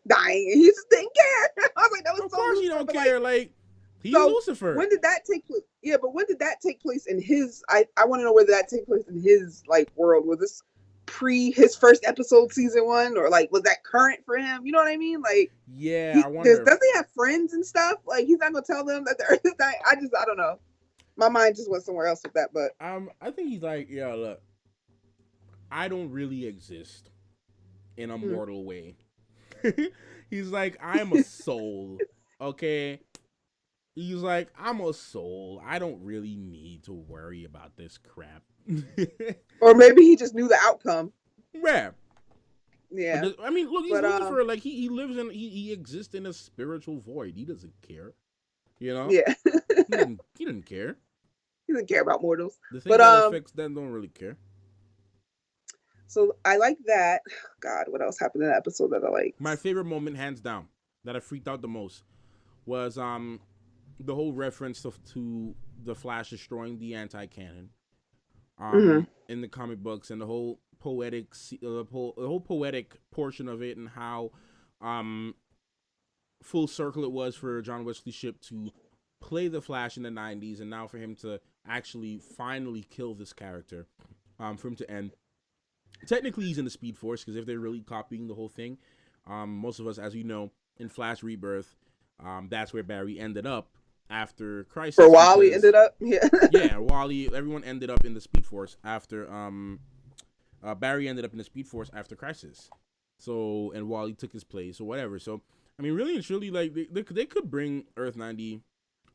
dying, and he just didn't care. I was like, that was of so course Lucifer, he don't care. Like he's Lucifer. When did that take place? Yeah, but when did that take place in his? I want to know whether that take place in his like world. Was this pre his first episode, season 1, or like was that current for him? You know what I mean? Like, yeah, I wonder. Does he have friends and stuff? Like, he's not gonna tell them that the Earth is dying. I don't know. My mind just went somewhere else with that. But I think he's like, yeah, look, I don't really exist in a mortal way. He's like, I'm a soul, okay? He's like, I'm a soul. I don't really need to worry about this crap. Or maybe he just knew the outcome. Yeah. Yeah. I mean, look, he's Lucifer. Like he lives in, he exists in a spiritual void. He doesn't care. You know? Yeah. he didn't care. He doesn't care about mortals. The thing that affects them don't really care. So I like that. God, what else happened in that episode that I My liked? favorite moment, hands down, that I freaked out the most was the whole reference to the Flash destroying the anti-cannon Hmm. in the comic books, and the whole the whole poetic portion of it, and how um full circle it was for John Wesley Shipp to play the Flash in the 90s, and now for him to actually finally kill this character, for him to end. Technically, he's in the Speed Force, because if they're really copying the whole thing, most of us, as you know, in Flash Rebirth, that's where Barry ended up after For Crisis, Wally because ended up, yeah. yeah, Wally, everyone ended up in the Speed Force after Barry ended up in the Speed Force after Crisis. So, and Wally took his place or whatever. So, I mean, really and truly, like they could bring Earth 90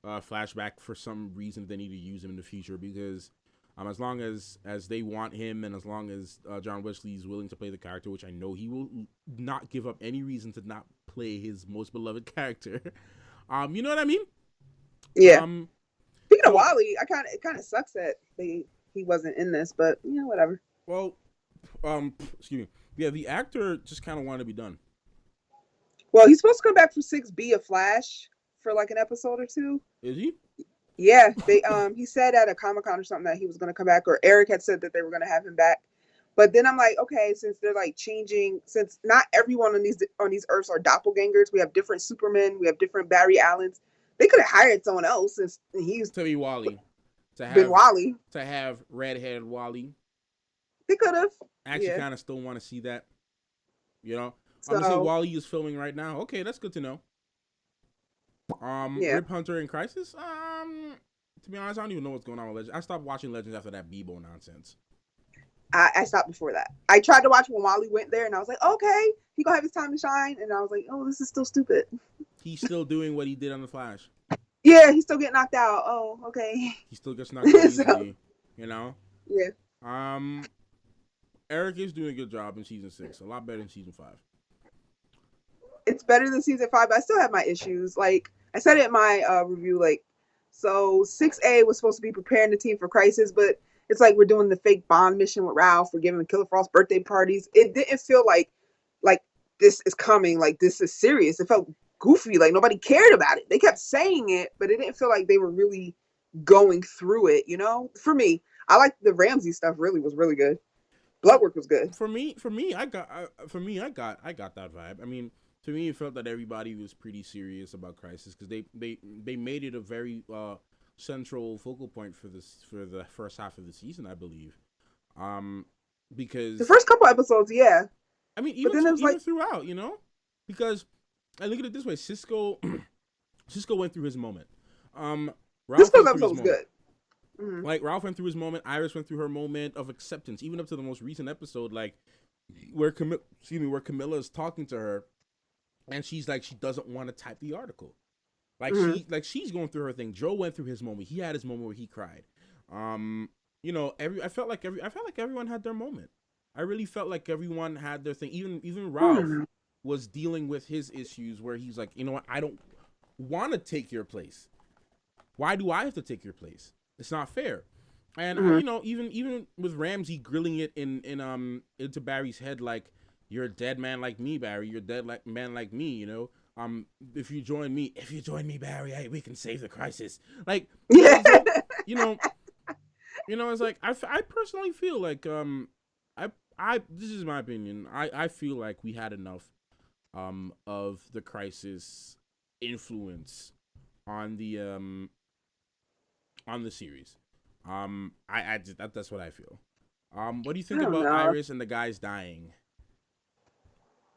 flashback for some reason if they need to use him in the future, because as long as they want him, and as long as John Wesley is willing to play the character, which I know he will not give up any reason to not play his most beloved character. You know what I mean? Yeah. Um, Speaking of so Wally, it kind of sucks that he wasn't in this, but whatever. well, excuse me. Yeah, the actor just kind of wanted to be done. Well, he's supposed to come back for 6B of Flash for like an episode or two. Is he? Yeah, they he said at a Comic-Con or something that he was going to come back, or Eric had said that they were going to have him back. But then I'm like, okay, since they're like changing, since not everyone on these Earths are doppelgangers, we have different Supermen, we have different Barry Allens. They could have hired someone else since he's To be Wally, to been have Wally. redhead Wally. They could have. I actually Yeah. kind of still want to see that. You know, I'm gonna say So Wally is filming right now. Okay, that's good to know. yeah, Rip Hunter in Crisis. To be honest, I don't even know what's going on with Legends. I stopped watching Legends after that Bebo nonsense. I stopped before that. I tried to watch when Wally went there, and I was like, okay, he gonna have his time to shine. And I was like, oh, this is still stupid. He's still doing what he did on the Flash. Yeah, he's still getting knocked out. Oh, okay. He still gets knocked out So easily. You know. yeah, Um, Eric is doing a good job in season 6. A lot better than season 5. it's better than season 5, but I still have my issues. Like I said it in my review, like so 6A was supposed to be preparing the team for Crisis, but it's like we're doing the fake Bond mission with Ralph. We're giving Killer Frost birthday parties. It didn't feel like this is coming. Like this is serious. It felt goofy. Like nobody cared about it. They kept saying it, but it didn't feel like they were really going through it. For me, I like the Ramsey stuff. Really was really good. Bloodwork was good. For me, I got that vibe. I mean, to me, it felt that everybody was pretty serious about Crisis, because they made it a very central focal point for the first half of the season, I believe. Because The first couple episodes, yeah, I mean, but then it was even like throughout, because I look at it this way: Cisco went through his moment. this Ralph first went through episode his was moment. good. Mm-hmm. Like Ralph went through his moment, Iris went through her moment of acceptance, even up to the most recent episode, like where Camilla is talking to her, and she's like, she doesn't want to type the article. Like Mm-hmm. she's going through her thing. Joe went through his moment. He had his moment where he cried. I felt like everyone had their moment. I really felt like everyone had their thing. Even Ralph Mm-hmm. was dealing with his issues, where he's like, you know what, I don't want to take your place. Why do I have to take your place? It's not fair. And even with Ramsey grilling it into Barry's head, like, you're a dead man like me, Barry. You're a dead man like me. If you join me, Barry, we can save the Crisis. Like, Yeah. it's like, it's like I personally feel like I this is my opinion. I feel like we had enough of the Crisis influence on the series. That's what I feel. What do you I think don't about know. Iris and the guys dying?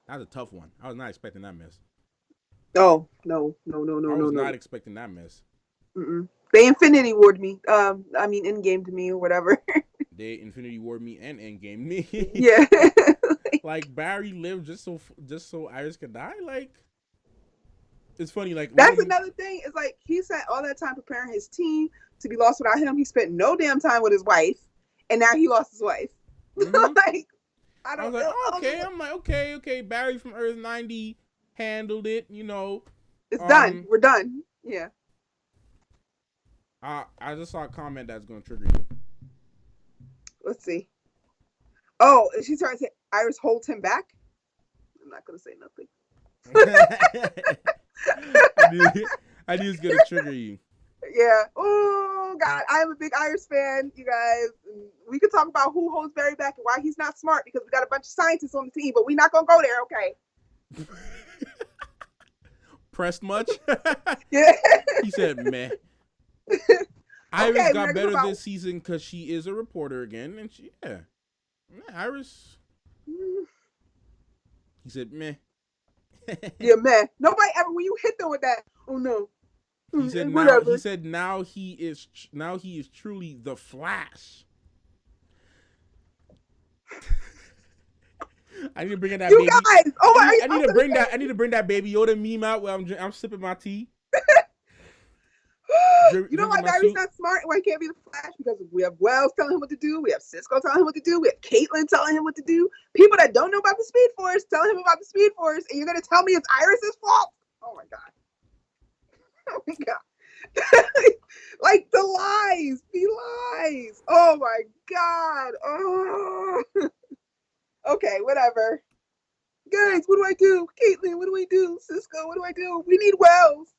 That's a tough one. I was not expecting that mess. Oh no, no, no, no, I no, was no. not expecting that mess. Mm-mm. They Infinity Ward me. I mean, Endgame to me or whatever. They Infinity War me and Endgame me. Yeah. Like Barry lived just so Iris could die. Like, it's funny. Like, That's another thing. It's like he spent all that time preparing his team to be lost without him. He spent no damn time with his wife, and now he lost his wife. mm-hmm. Like I I was don't like, know. okay. I'm like, okay. Barry from Earth 90 handled it. It's done. Um, We're done. Yeah. I just saw a comment that's gonna trigger you. Let's see. Oh, and she's trying to say Iris holds him back. I'm not gonna say nothing. I knew it was gonna trigger you. Yeah. Oh God, I am a big Iris fan, you guys. We could talk about who holds Barry back and why he's not smart because we got a bunch of scientists on the team, but we're not gonna go there, okay? Pressed much? Yeah. He said, meh. Iris got better this season because she is a reporter again, and Iris. He said, meh. Yeah, meh. Nobody ever when you hit them with that. Oh no. He said now he is truly the Flash. I need to bring in that you baby. Guys, oh my! I need to bring that Baby Yoda meme out where I'm sipping my tea. You know why Barry's not smart? Why he can't be the Flash? Because we have Wells telling him what to do. We have Cisco telling him what to do. We have Caitlin telling him what to do. People that don't know about the Speed Force telling him about the Speed Force, and you're gonna tell me it's Iris's fault? Oh my god! Oh my god! Like the lies. Oh my god! Oh. Okay, whatever. Guys, what do I do? Caitlin, what do I do? Cisco, what do I do? We need Wells.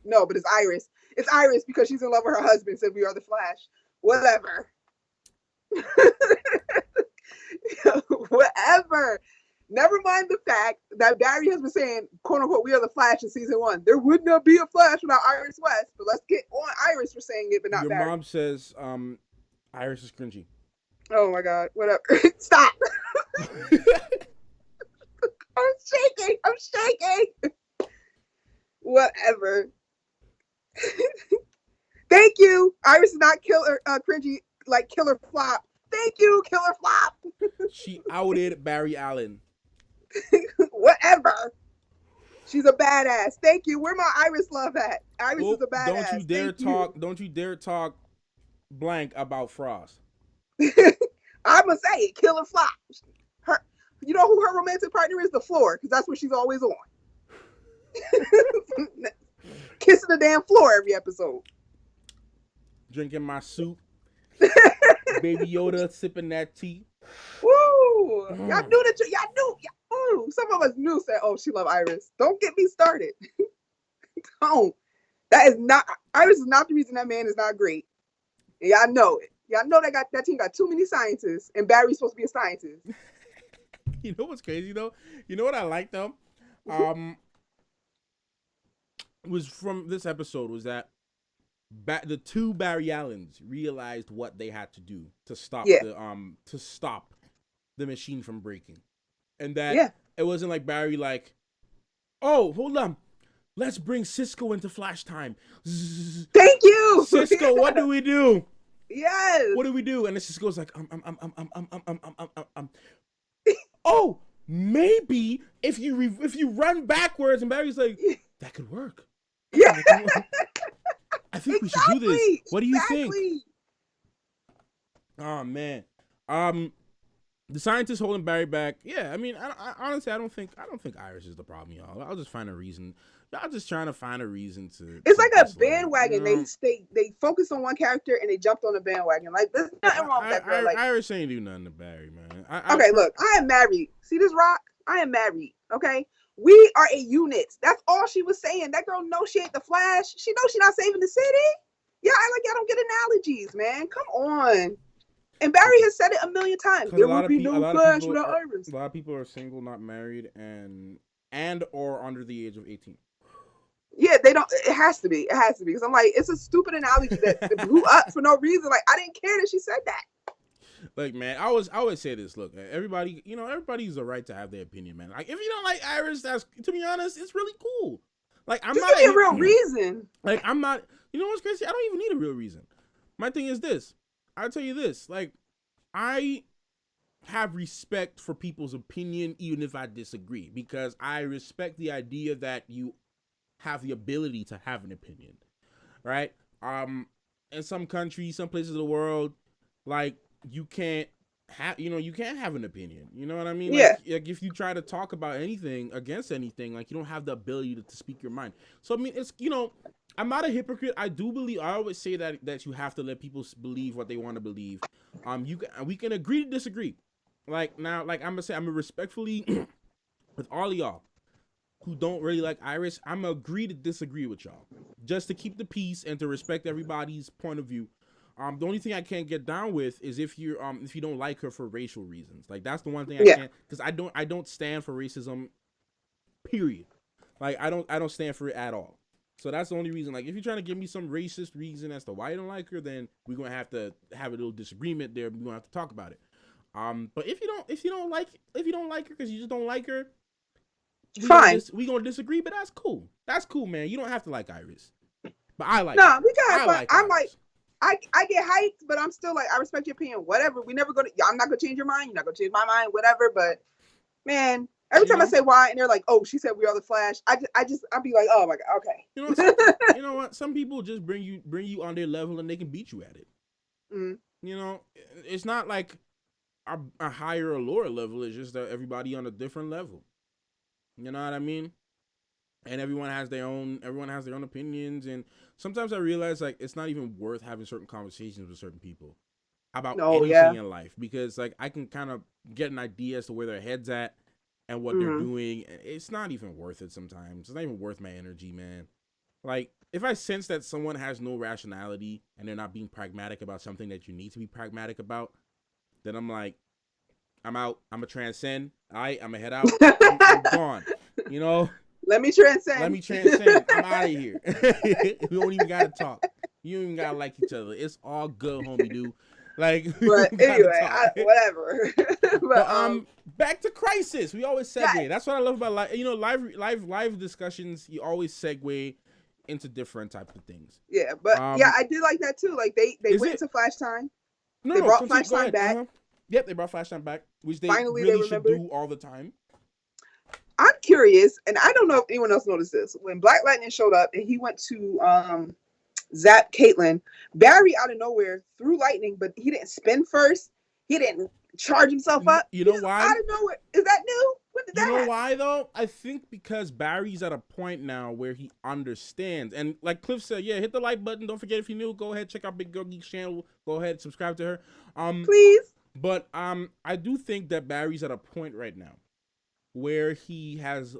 No, but it's Iris. It's Iris because she's in love with her husband, said we are the Flash. Whatever. Whatever. Never mind the fact that Barry has been saying, quote unquote, we are the Flash in season 1. There would not be a Flash without Iris West. But let's get on Iris for saying it, but not Barry. Your mom says Iris is cringy. Oh my god, whatever. Stop. I'm shaking. Whatever. Thank you. Iris is not killer cringy like Killer Flop. Thank you, Killer Flop. She outed Barry Allen. Whatever. She's a badass. Thank you. Where my Iris love at? Iris is a badass. Don't you dare talk blank about Frost. I'm gonna say it. Killer Flop. You know who her romantic partner is? The floor, because that's what she's always on. Kissing the damn floor every episode. Drinking my soup. Baby Yoda sipping that tea. Woo! Y'all knew that. Y'all knew. Some of us knew. Said, "Oh, she love Iris." Don't get me started. Don't. That is not. Iris is not the reason that man is not great. And y'all know it. Y'all know that team got too many scientists, and Barry's supposed to be a scientist. You know what's crazy though? You know what I like though? Was from this episode was that the two Barry Allens realized what they had to do to stop the machine from breaking, and that it wasn't like Barry like, oh, hold on, let's bring Cisco into Flash time. Thank you, Cisco. What do we do? Yes. What do we do? And then Cisco's like, oh, maybe if you run backwards, and Barry's like, that could work. Yeah. I think we should do this. What do you think? Oh man. The scientist holding Barry back. Yeah, I mean, I honestly, I don't think Iris is the problem, y'all. I'll just find a reason. Y'all just trying to find a reason to. It's like a bandwagon. You know? They focus on one character and they jumped on the bandwagon. Like there's nothing wrong with that girl. Like Iris ain't do nothing to Barry, man. Look, I am married. See this rock? I am married. Okay, we are a unit. That's all she was saying. That girl knows she ain't the Flash. She knows she's not saving the city. Yeah, y'all don't get analogies, man. Come on. And Barry has said it a million times. There will be no Flash without Iris. A lot of people are single, not married, and or under the age of 18. Yeah, they don't. It has to be. It has to be. Because I'm like, it's a stupid analogy that blew up for no reason. Like, I didn't care that she said that. Like, man, I always say this. Look, everybody's the right to have their opinion, man. Like, if you don't like Iris, that's, to be honest, it's really cool. Like, I'm not a real reason. Like, I'm not. You know what's crazy? I don't even need a real reason. My thing is this. I'll tell you this. Like, I have respect for people's opinion, even if I disagree, because I respect the idea that you have the ability to have an opinion, right? In some countries, some places of the world, like, you can't have an opinion. You know what I mean? Yeah. Like if you try to talk about anything against anything, like, you don't have the ability to speak your mind. So I mean, it's, I'm not a hypocrite. I always say that you have to let people believe what they want to believe. We can agree to disagree. like now, like I'm gonna say, I'm gonna respectfully with all of y'all who don't really like Iris, I'm gonna agree to disagree with y'all, just to keep the peace and to respect everybody's point of view. The only thing I can't get down with is if you don't like her for racial reasons. Like that's the one thing I Yeah. can't, because I don't stand for racism. Period. Like I don't stand for it at all. So that's the only reason. Like if you're trying to give me some racist reason as to why you don't like her, then we're gonna have to have a little disagreement there. We're gonna have to talk about it. But if you don't like her because you just don't like her, Fine. we gonna disagree. But that's cool. That's cool, man. You don't have to like Iris, but I like. No, we got. I But like I'm Iris. like, I get hyped, but I'm still like, I respect your opinion. Whatever. We never gonna. I'm not gonna change your mind. You're not gonna change my mind. Whatever. But man, every time I say why, and they're like, "Oh, she said we are the Flash." I'll be like, "Oh my god, okay." You know what? Some people just bring you on their level and they can beat you at it. Mm. You know, it's not like a higher or lower level. It's just that everybody on a different level. You know what I mean? And everyone has their own opinions. And sometimes I realize like it's not even worth having certain conversations with certain people about anything in life, because like I can kind of get an idea as to where their head's at and what they're doing. It's not even worth it sometimes. It's not even worth my energy, man. Like if I sense that someone has no rationality and they're not being pragmatic about something that you need to be pragmatic about, then I'm like, I'm out. I'm a transcend. I'm gonna head out. I'm gone. You know. Let me transcend. I'm out of here. We don't even gotta talk. You don't even gotta like each other. It's all good, homie, dude. Like, but anyway, whatever. but back to Crisis. We always segue. Yes. That's what I love about live discussions. You always segue into different types of things. Yeah, but yeah, I did like that too. Like they went to Flash Time. They brought Flash Time back. Yep, they brought Flash Time back, which they really should do all the time. I'm curious, and I don't know if anyone else noticed this. When Black Lightning showed up and he went to zap Caitlyn, Barry out of nowhere threw lightning, but he didn't spin first. He didn't charge himself up. You know why? Out of nowhere. Is that new? When did that happen? You know why though? I think because Barry's at a point now where he understands. And like Cliff said, yeah, hit the like button. Don't forget, if you're new, go ahead, check out Biggurlgeek's channel. Go ahead, subscribe to her. Please. But I do think that Barry's at a point right now where he has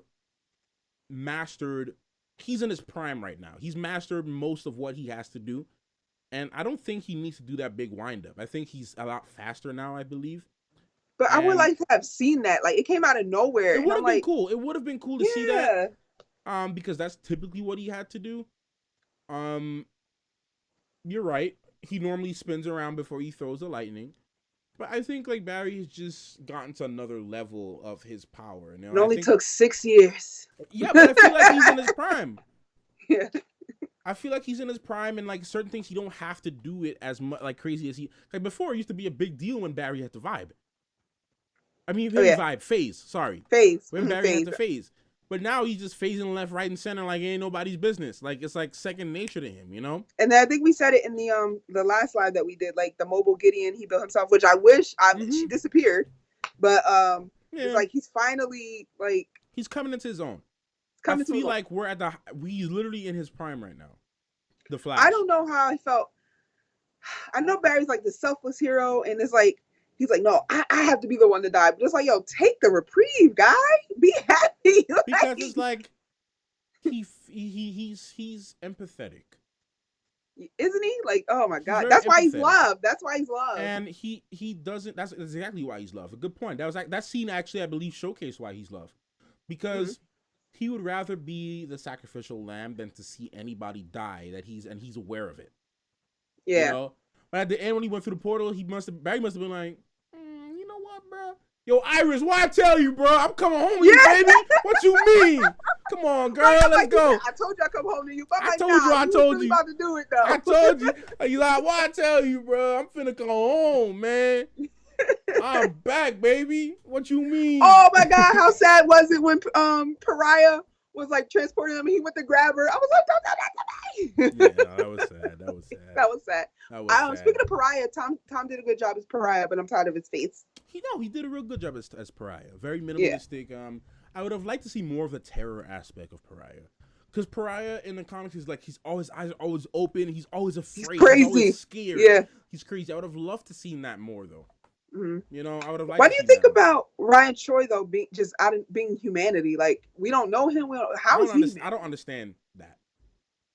mastered, he's in his prime right now. He's mastered most of what he has to do. And I don't think he needs to do that big wind-up. I think he's a lot faster now, I believe. But I would like to have seen that. Like, it came out of nowhere. It would have been cool. It would have been cool to see that. Because that's typically what he had to do. You're right. He normally spins around before he throws the lightning. But I think like Barry has just gotten to another level of his power. You know? It only took 6 years. Yeah, but I feel like he's in his prime. Yeah. I feel like he's in his prime, and like certain things, he don't have to do it as much like crazy as he like before. It used to be a big deal when Barry had to vibe. I mean, vibe phase. Sorry, when Barry had to phase. But now he's just phasing left, right, and center like it ain't nobody's business. Like it's like second nature to him, you know. And then I think we said it in the last live that we did, like the mobile Gideon he built himself, which I wish she disappeared, but it's like he's finally like he's coming into his own. I feel like we literally in his prime right now. The Flash. I don't know how I felt. I know Barry's like the selfless hero, and it's like he's like, no, I have to be the one to die. But it's like, yo, take the reprieve, guy. Be happy. Because it's like he's empathetic. Isn't he? Like, oh my god. That's why he's loved. That's why he's loved. And he doesn't, that's exactly why he's loved. A good point. That was like that scene actually, I believe, showcased why he's loved. Because he would rather be the sacrificial lamb than to see anybody die and he's aware of it. Yeah. You know? But at the end when he went through the portal, Barry must have been like, you know what, bro? Yo, Iris, why I tell you, bro? I'm coming home with you, baby. What you mean? Come on, girl, let's go. I told you I come home to you. But I told you. About to do it, though. I told you. You like, why I tell you, bro? I'm finna come home, man. I'm back, baby. What you mean? Oh my god, how sad was it when Pariah was like transporting him and he went to grab her? I was like, don't do that to me. Yeah, no, that was sad. That was sad. Speaking of Pariah, Tom did a good job as Pariah, but I'm tired of his face. He did a real good job as Pariah. Very minimalistic. Yeah. I would have liked to see more of the terror aspect of Pariah. Because Pariah in the comics is like, his eyes are always open. He's always afraid. He's crazy. He's always scared. Yeah. He's crazy. I would have loved to see that more, though. Mhm. You know, I would have liked What to do you see think Madeline. about Ryan Choi though, being just out of being humanity? Like we don't know him. How is he I don't humanity? understand that.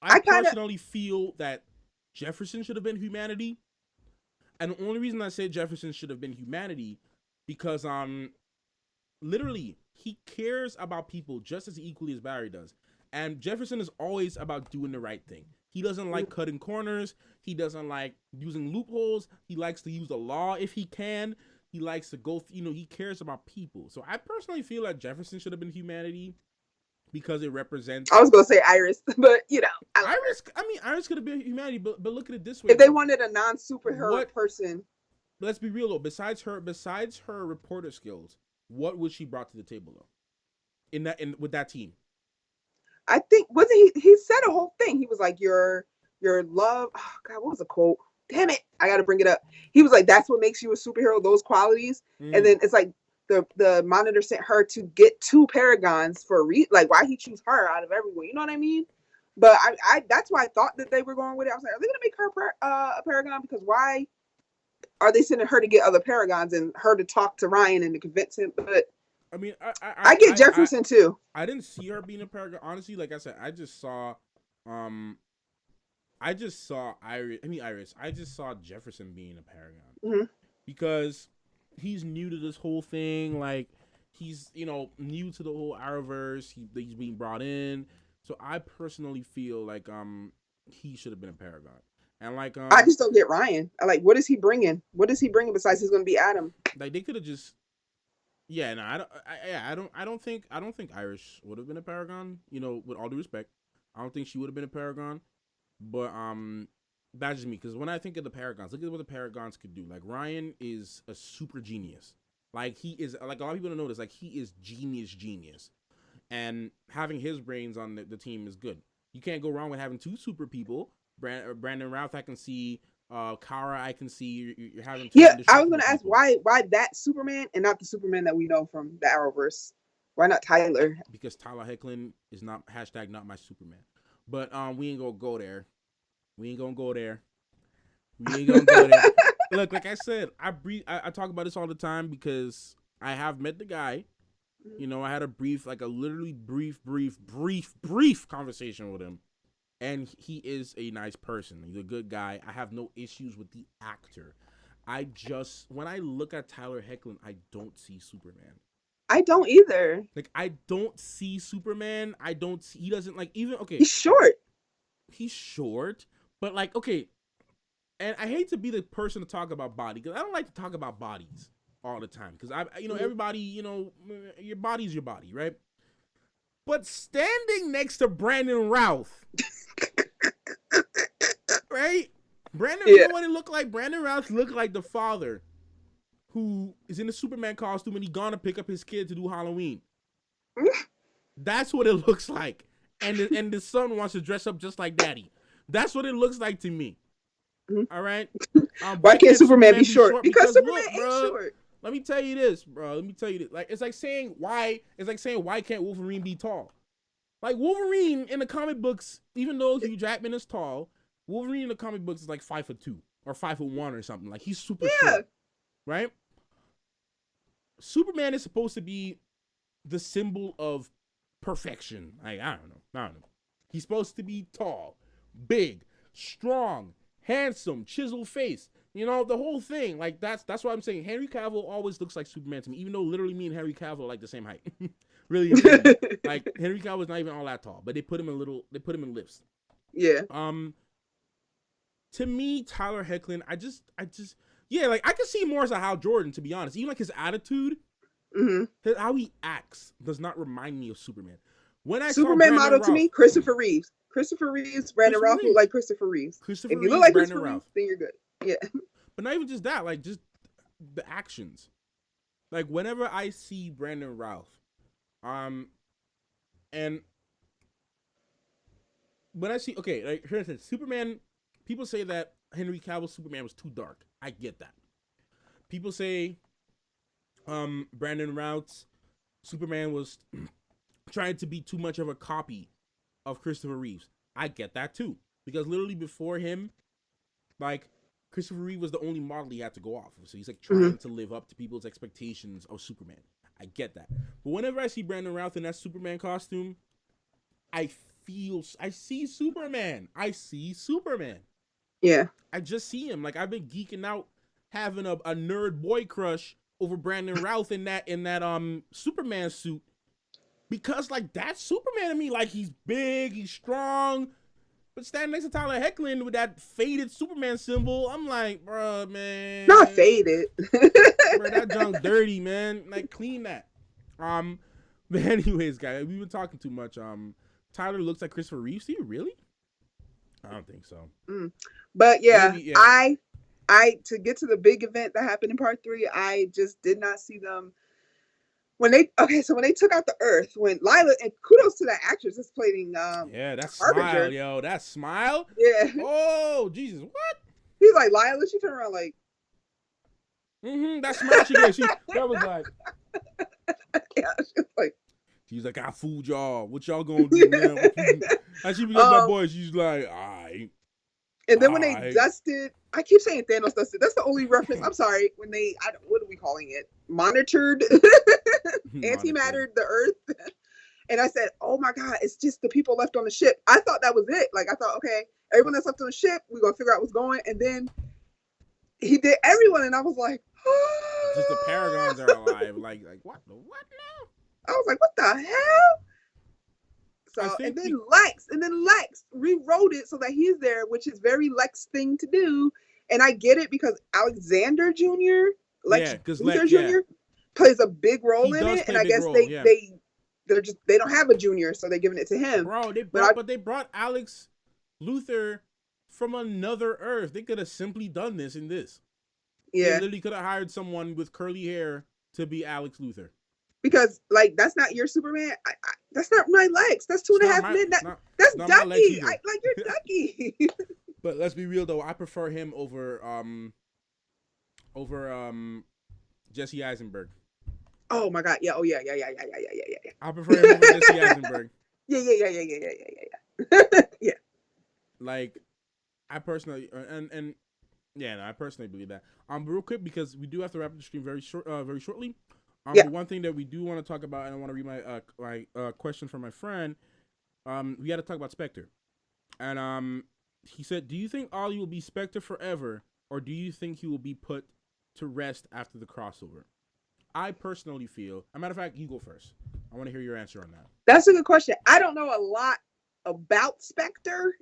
I I kind of personally feel that Jefferson should have been humanity, and the only reason I say Jefferson should have been humanity because literally he cares about people just as equally as Barry does. And Jefferson is always about doing the right thing. He doesn't like cutting corners. He doesn't like using loopholes. He likes to use the law if he can. He likes to go, he cares about people. So I personally feel like Jefferson should have been humanity because it I represents was gonna say Iris, but I like her. Iris. I mean, Iris could have been humanity, but look at it this way If they though. wanted a non superhero What person, let's be real though. Besides her reporter skills, what was she brought to the table though? In with that team. I think wasn't he said a whole thing. He was like your love. Oh God, what was the quote? Damn it, I got to bring it up. He was like, "That's what makes you a superhero. Those qualities." And Mm. then it's like the monitor sent her to get two paragons for like why he choose her out of everyone. You know what I mean? But I that's why I thought that they were going with it. I was like, are they gonna make her a paragon? Because why are they sending her to get other paragons and her to talk to Ryan and to convince him? But I mean, I get Jefferson too. I didn't see her being a paragon. Honestly, like I said, um, I just saw Iris. I mean, Iris. I just saw Jefferson being a paragon Mm-hmm. because he's new to this whole thing. Like he's new to the whole Arrowverse. He's being brought in. So I personally feel like he should have been a paragon. And like I just don't get Ryan. I like what is he bringing? What is he bringing besides he's going to be Adam? they could have just yeah, no, I don't think Irish would have been a paragon. With all due respect, I don't think she would have been a paragon. But that's just me because when I think of the paragons, look at what the paragons could do. Like Ryan is a super genius. Like he is like a lot of people don't notice. Like he is genius, and having his brains on the team is good. You can't go wrong with having two super people. Brandon Routh, I can see. Kara, I can see. You're having two Yeah, I was indestructible going to ask people why that Superman and not the Superman that we know from the Arrowverse. Why not Tyler? because Tyler Hecklin is not hashtag not my Superman. But we ain't gonna go there. We ain't gonna go there. We ain't gonna go there. Look, like I said, I talk about this all the time because I have met the guy. I had a literally brief conversation with him, and he is a nice person. He's a good guy. I have no issues with the actor. When I look at Tyler Hecklin, I don't see Superman. I don't either. Like I don't see Superman. I don't see. He doesn't like even okay. He's short. He's short, but like okay. And I hate to be the person to talk about body because I don't like to talk about bodies all the time because everybody your body's your body, right? But standing next to Brandon Routh, right? You know what it looked like? Brandon Routh looked like the father who is in the Superman costume and he gonna pick up his kid to do Halloween. That's what it looks like. And the son wants to dress up just like daddy. That's what it looks like to me. All right. Why can't Superman be short? Because Superman look, ain't bro, short. let me tell you this, bro. Like it's like saying why can't Wolverine be tall? Like Wolverine in the comic books, even though Hugh Jackman is tall, Wolverine in the comic books is like 5'2" or 5'1" or something. Like he's super short, right? Superman is supposed to be the symbol of perfection. Like I don't know. He's supposed to be tall, big, strong, handsome, chiseled face. The whole thing. Like that's what I'm saying. Henry Cavill always looks like Superman to me, even though literally me and Henry Cavill are like the same height. Really, like Henry Cavill's not even all that tall, but they put him in lifts. Yeah. To me, Tyler Hecklin, yeah, like I can see more as a Hal Jordan, to be honest. Even like his attitude, how he acts does not remind me of Superman. When I Superman saw model Ralph, to me, Christopher Reeves. Christopher Reeves, Brandon Routh look like Christopher Reeves. If you look like Christopher Reeves, then you're good. Yeah. But not even just that, like just the actions. Like whenever I see Brandon Routh, and when I see like here's it, Superman, people say that Henry Cavill's Superman was too dark. I get that. People say Brandon Routh's Superman was trying to be too much of a copy of Christopher Reeves. I get that too. Because literally before him, like Christopher Reeve was the only model he had to go off of. So he's like trying to live up to people's expectations of Superman. I get that. But whenever I see Brandon Routh in that Superman costume, I see Superman. I see Superman. Yeah. I just see him. Like, I've been geeking out, having a nerd boy crush over Brandon Routh in that Superman suit. Because, like, that's Superman to me. Like, he's big, he's strong. But standing next to Tyler Hoechlin with that faded Superman symbol, I'm like, bro, man. Not faded. Bro, that junk dirty, man. Like, clean that. But anyways, guys, we've been talking too much. Tyler looks like Christopher Reeve. Do you really? I don't think so. But yeah, Maybe, yeah, I to get to the big event that happened in part 3, I just did not see them when they took out the Earth, when Lila, and kudos to that actress that's playing yeah, that Harbinger. smile, yo, that smile. Yeah. Oh, Jesus, what? He's like, Lila, she turned around like, that smile she gave. That was like, yeah, she was like, she's like, I fooled y'all. What y'all gonna do, man? And she becomes that boy. She's like, all right. And then when they dusted, I keep saying Thanos dusted. That's the only reference. I'm sorry. When they, what are we calling it? Monitored, antimattered the Earth. And I said, oh my God, it's just the people left on the ship. I thought that was it. Like, I thought, okay, everyone that's left on the ship, we're going to figure out what's going. And then he did everyone. And I was like, oh. Just the Paragons are alive. Like what? What now? I was like, what the hell? So, and then Lex rewrote it so that he's there, which is very Lex thing to do. And I get it because Alexander Jr., Lex Luthor Jr. plays a big role in it. And I guess they don't have a junior, so they're giving it to him. Bro, they brought Alex Luthor from another Earth. They could have simply done this in this. Yeah. They literally could have hired someone with curly hair to be Alex Luthor. Because, like, that's not your Superman. That's not my Lex. That's 2.5 men. That's Ducky. You're Ducky. But let's be real, though. I prefer him over Jesse Eisenberg. Oh my God! Yeah. Oh yeah. I prefer him over Jesse Eisenberg. Yeah. Like, I personally I personally believe that. Real quick, because we do have to wrap up the stream very shortly. One thing that we do want to talk about, and I want to read my question from my friend. We got to talk about Spectre, and he said, "Do you think Ollie will be Spectre forever, or do you think he will be put to rest after the crossover?" I personally feel. As a matter of fact, you go first. I want to hear your answer on that. That's a good question. I don't know a lot about Spectre.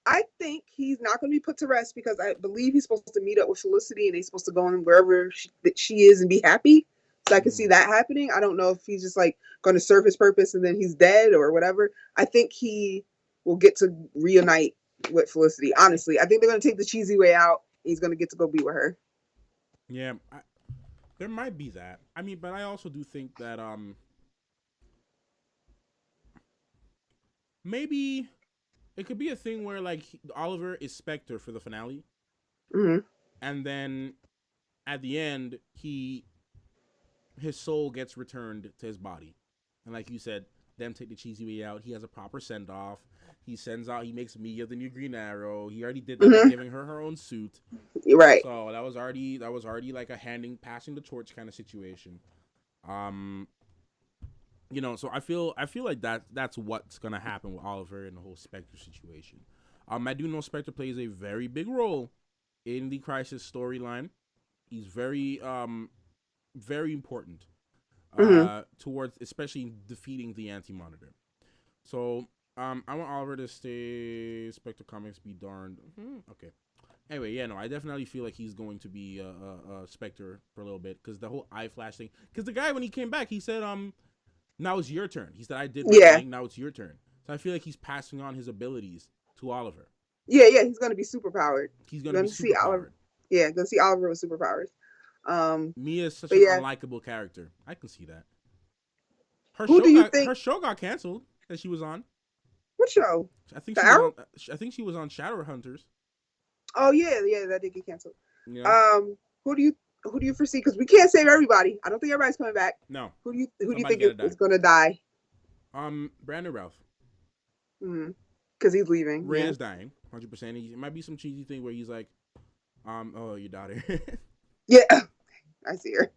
I think he's not going to be put to rest because I believe he's supposed to meet up with Felicity and they're supposed to go in wherever she is and be happy. So I can see that happening. I don't know if he's just like going to serve his purpose and then he's dead or whatever. I think he will get to reunite with Felicity. Honestly, I think they're going to take the cheesy way out. He's going to get to go be with her. Yeah, there might be that. I mean, but I also do think that maybe it could be a thing where like Oliver is Spectre for the finale, and then at the end his soul gets returned to his body, and like you said, them take the cheesy way out. He has a proper send off. He makes Mia the new Green Arrow. He already did that by giving her own suit. Right. So that was already like a passing the torch kind of situation. So I feel like that's what's gonna happen with Oliver and the whole Spectre situation. I do know Spectre plays a very big role in the Crisis storyline. He's very very important towards especially defeating the Anti-Monitor. So I want Oliver to stay. Spectre Comics be darned. Okay. Anyway, I definitely feel like he's going to be a Spectre for a little bit because the whole eye flash thing. Because the guy when he came back, he said, "Now it's your turn." He said, "I did my thing. Now it's your turn." So I feel like he's passing on his abilities to Oliver. Yeah, he's going to be super powered. He's going to see Oliver. Yeah, going to see Oliver with superpowers. Mia is such an unlikable character. I can see that. Her show got canceled that she was on. What show? I think she was on Shadowhunters. Oh yeah, that did get canceled. Yeah. Who do you foresee? Because we can't save everybody. I don't think everybody's coming back. No. Who do you think is going to die? Brandon Routh. Because Because he's leaving. Ray is dying, 100%. It might be some cheesy thing where he's like, oh, your daughter. Yeah, I see her.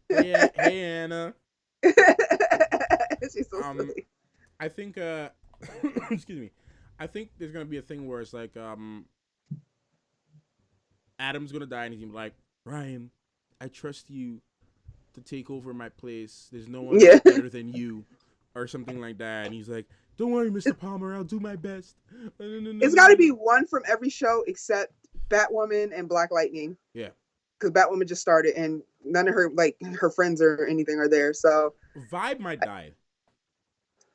hey, Anna. She's so silly. I think, excuse me. I think there's gonna be a thing where it's like, Adam's gonna die and he's gonna be like, Ryan, I trust you to take over my place. There's no one better than you, or something like that. And he's like, don't worry, Mr. Palmer, I'll do my best. It's got to be one from every show except Batwoman and Black Lightning. Yeah. Because Batwoman just started and none of her friends or anything are there. So Vibe might die.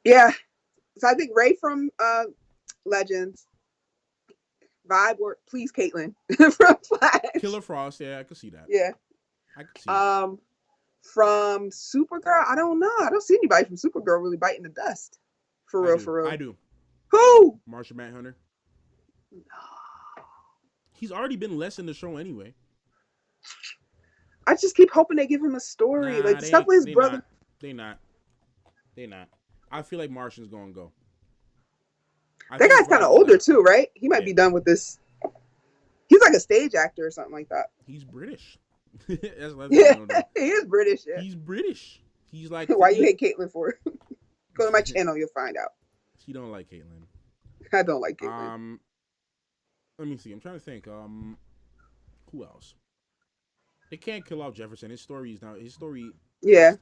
Yeah. So I think Ray from Legends. Vibe or please Caitlin from Flash. Killer Frost, yeah, I could see that. Yeah. I could see that. From Supergirl, I don't know. I don't see anybody from Supergirl really biting the dust. For real. I do. Who? Martian Manhunter. No. He's already been less in the show anyway. I just keep hoping they give him a story. Like, stuff with his brother. They not. I feel like Martian's gonna go. That guy's kind of older too, right? He might be done with this. He's like a stage actor or something like that. He's British. He is British. Yeah. He's British. He's like. Why you hate Caitlyn for? Go to my channel, you'll find out. She don't like Caitlyn. I don't like Caitlyn. Let me see. I'm trying to think. Who else? They can't kill off Jefferson. His story. Yeah.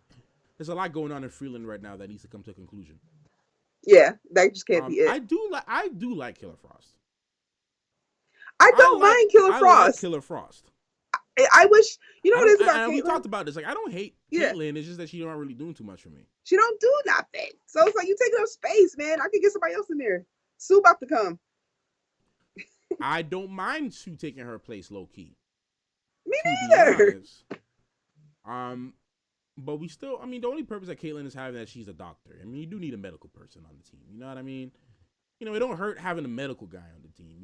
There's a lot going on in Freeland right now that needs to come to a conclusion. Yeah, that just can't be it. I do like Killer Frost. I don't mind Killer Frost. Like Killer Frost. I wish what it is about Caitlyn. We talked about this. Like, I don't hate Caitlyn. It's just that she's not really doing too much for me. She don't do nothing. So it's like you taking up space, man. I could get somebody else in there. Sue about to come. I don't mind Sue taking her place low key. Me neither. But we still, I mean, the only purpose that Caitlyn is having that she's a doctor. I mean, you do need a medical person on the team. You know what I mean? It don't hurt having a medical guy on the team,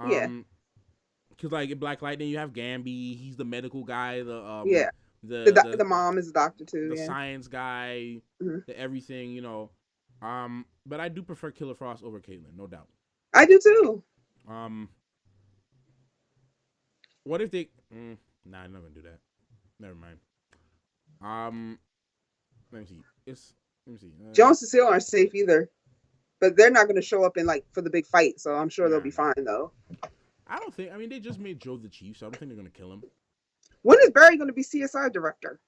Yeah. Because, like, in Black Lightning, you have Gamby. He's the medical guy. The mom is a doctor, too. The science guy. Mm-hmm. The everything, But I do prefer Killer Frost over Caitlyn, no doubt. I do, too. What if they... I'm not going to do that. Never mind. Let me see. Joan and Cecile aren't safe either. But they're not going to show up for the big fight, so I'm sure they'll be fine, though. They just made Joe the chief, so I don't think they're going to kill him. When is Barry going to be CSI director?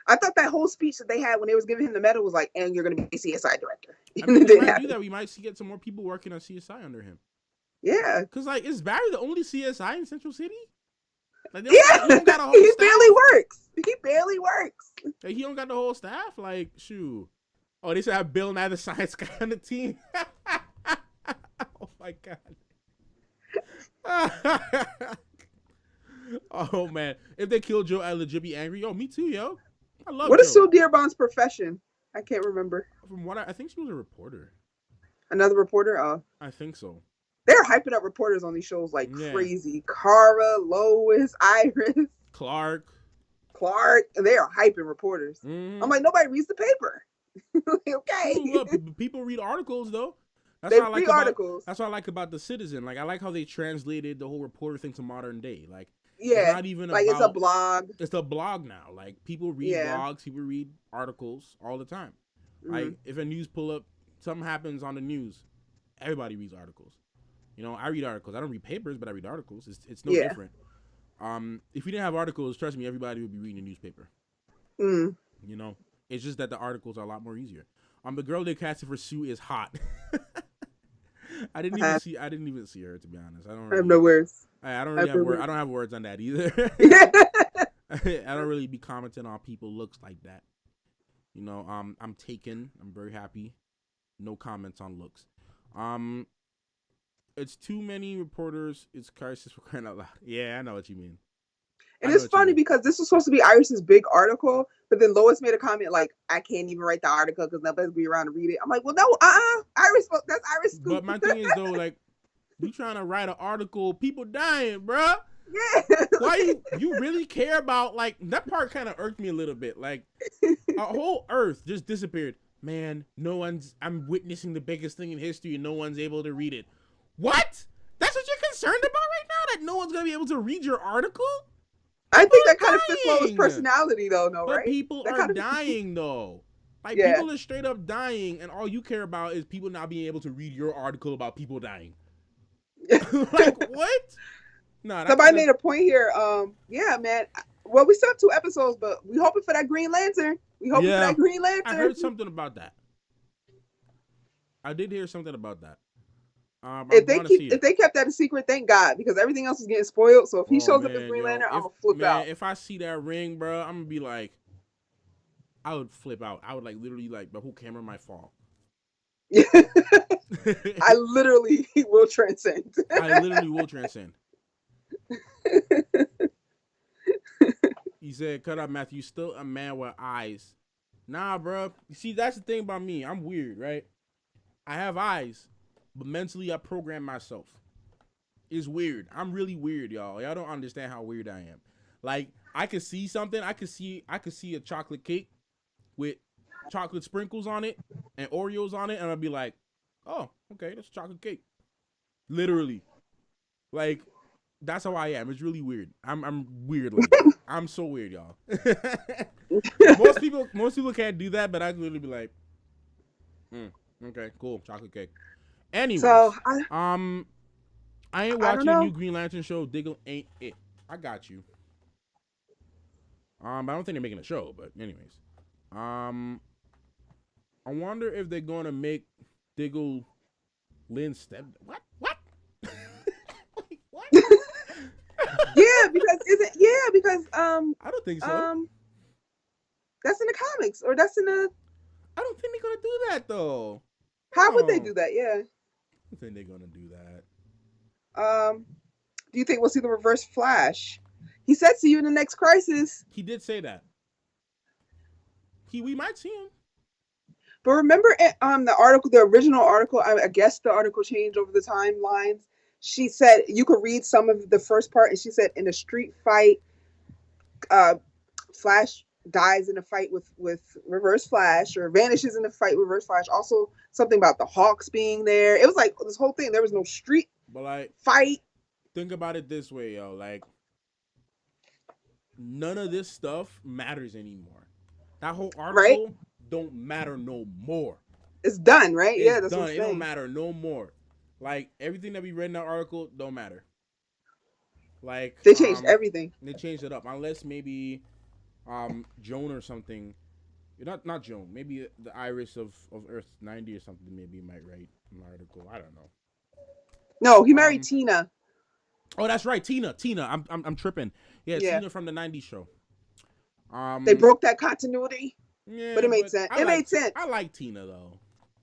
I thought that whole speech that they had when they was giving him the medal was like, and you're going to be CSI director. We might do that. We might get some more people working on CSI under him. Yeah. Because, is Barry the only CSI in Central City? He barely works. Like, he don't got the whole staff? Like, shoot. Oh, they should have Bill Nye the Science Guy on the team. Oh, my God. Oh, man. If they kill Joe, I'd legit be angry. Yo, me too, yo. I love What Joe. is Sue Dearborn's profession? I can't remember. From what I think she was a reporter. Another reporter? Oh. I think so. They're hyping up reporters on these shows like crazy. Cara, Lois, Iris. Clark. They are hyping reporters. Mm-hmm. I'm like, nobody reads the paper. Okay. Well, people read articles, though. That's what I like about The Citizen. Like, I like how they translated the whole reporter thing to modern day. Like, yeah, it's not even like it's a blog. It's a blog now. Like, people read blogs, people read articles all the time. Mm-hmm. Like, if a news pull up, something happens on the news, everybody reads articles. I read articles. I don't read papers, but I read articles. It's no different. If we didn't have articles, trust me, everybody would be reading a newspaper. Mm. It's just that the articles are a lot more easier. The girl they casted for Sue is hot. I didn't even see her, to be honest. I have no words. I don't have words on that either. I don't really be commenting on people looks like that. I'm taken. I'm very happy. No comments on looks. It's too many reporters. It's crisis for crying out loud. Yeah, I know what you mean. And it's funny because this was supposed to be Iris's big article, but then Lois made a comment like, I can't even write the article because nobody's be around to read it. I'm like, well, no, Iris, that's Iris scoop. But my thing is, though, like, you trying to write an article, people dying, bruh. Yeah. Why you really care about, like, that part kind of irked me a little bit. Like, a whole Earth just disappeared. man, I'm witnessing the biggest thing in history and no one's able to read it. What? That's what you're concerned about right now? That no one's going to be able to read your article? I People think that are kind of fits well with dying. personality, though. No, But right? people That are kind of dying, though. Like, yeah. people are straight up dying, and all you care about is people not being able to read your article about people dying. Like, what? No, Somebody made a point here. Yeah, man. Well, we still have 2 episodes, but we hoping for that Green Lantern. We hoping for that Green Lantern. I heard something about that. I did hear something about that. If they kept that a secret, thank God, because everything else is getting spoiled. So if he shows up as Green Lantern, I'm gonna flip out. If I see that ring, bro, I'm gonna be like, I would flip out. I would like literally like the whole camera might fall. I literally will transcend. I literally will transcend. He said, "Cut out, Matthew. You still a man with eyes." Nah, bro. You see, that's the thing about me. I'm weird, right? I have eyes, but mentally I program myself. It's weird. I'm really weird, y'all. Y'all don't understand how weird I am. Like, I could see something. I could see a chocolate cake with chocolate sprinkles on it and Oreos on it, and I'd be like, "Oh, okay, that's chocolate cake." Literally, like, that's how I am. It's really weird. I'm weird like that. I'm so weird, y'all. most people can't do that, but I could literally be like, okay, cool, chocolate cake. Anyways, so I ain't watching a new Green Lantern show. Diggle ain't it. I got you. I don't think they're making a show, but anyways, I wonder if they're gonna make Diggle Lynn's step. What? Wait, what? because I don't think so. That's in the comics, or that's in the. I don't think they're gonna do that though. How would they do that? Yeah. I don't think they're gonna do that. Do you think we'll see the Reverse Flash? He said, "See you in the next crisis." He did say that. We might see him. But remember, the article, the original article, I guess the article changed over the timelines. She said you could read some of the first part, and she said in a street fight, Flash dies in a fight with Reverse Flash, or vanishes in a fight with Reverse Flash. Also, something about the Hawks being there. It was like this whole thing. There was no street fight. Think about it this way, yo. Like, none of this stuff matters anymore. That whole article don't matter no more. It's done, right? Yeah, that's done. What I'm it saying. Don't matter no more. Like, everything that we read in that article don't matter. Like, they changed everything. They changed it up, unless maybe Joan or something. Not Joan. Maybe the Iris of Earth 90 or something. Maybe might write an article. I don't know. No, he married Tina. Oh, that's right, Tina. I'm tripping. Yeah, Tina from the 90s show. They broke that continuity. Yeah, but it made sense. It made sense. I like Tina though.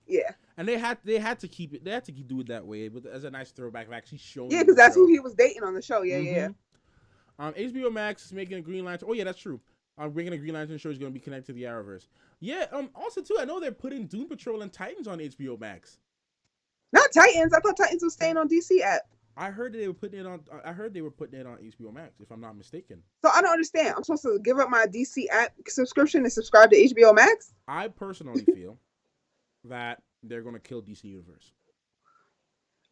Yeah. And they had to keep it. They had to do it that way, but as a nice throwback of actually showing. Yeah, because that's who he was dating on the show. Yeah, yeah. HBO Max is making a Green Lantern. Oh yeah, that's true. Making a Green Lantern show is going to be connected to the Arrowverse. Yeah. Also too, I know they're putting Doom Patrol and Titans on HBO Max. Not Titans. I thought Titans was staying on DC app. I heard they were putting it on. I heard they were putting it on HBO Max, if I'm not mistaken. So I don't understand. I'm supposed to give up my DC app subscription and subscribe to HBO Max? I personally feel that they're gonna kill DC Universe.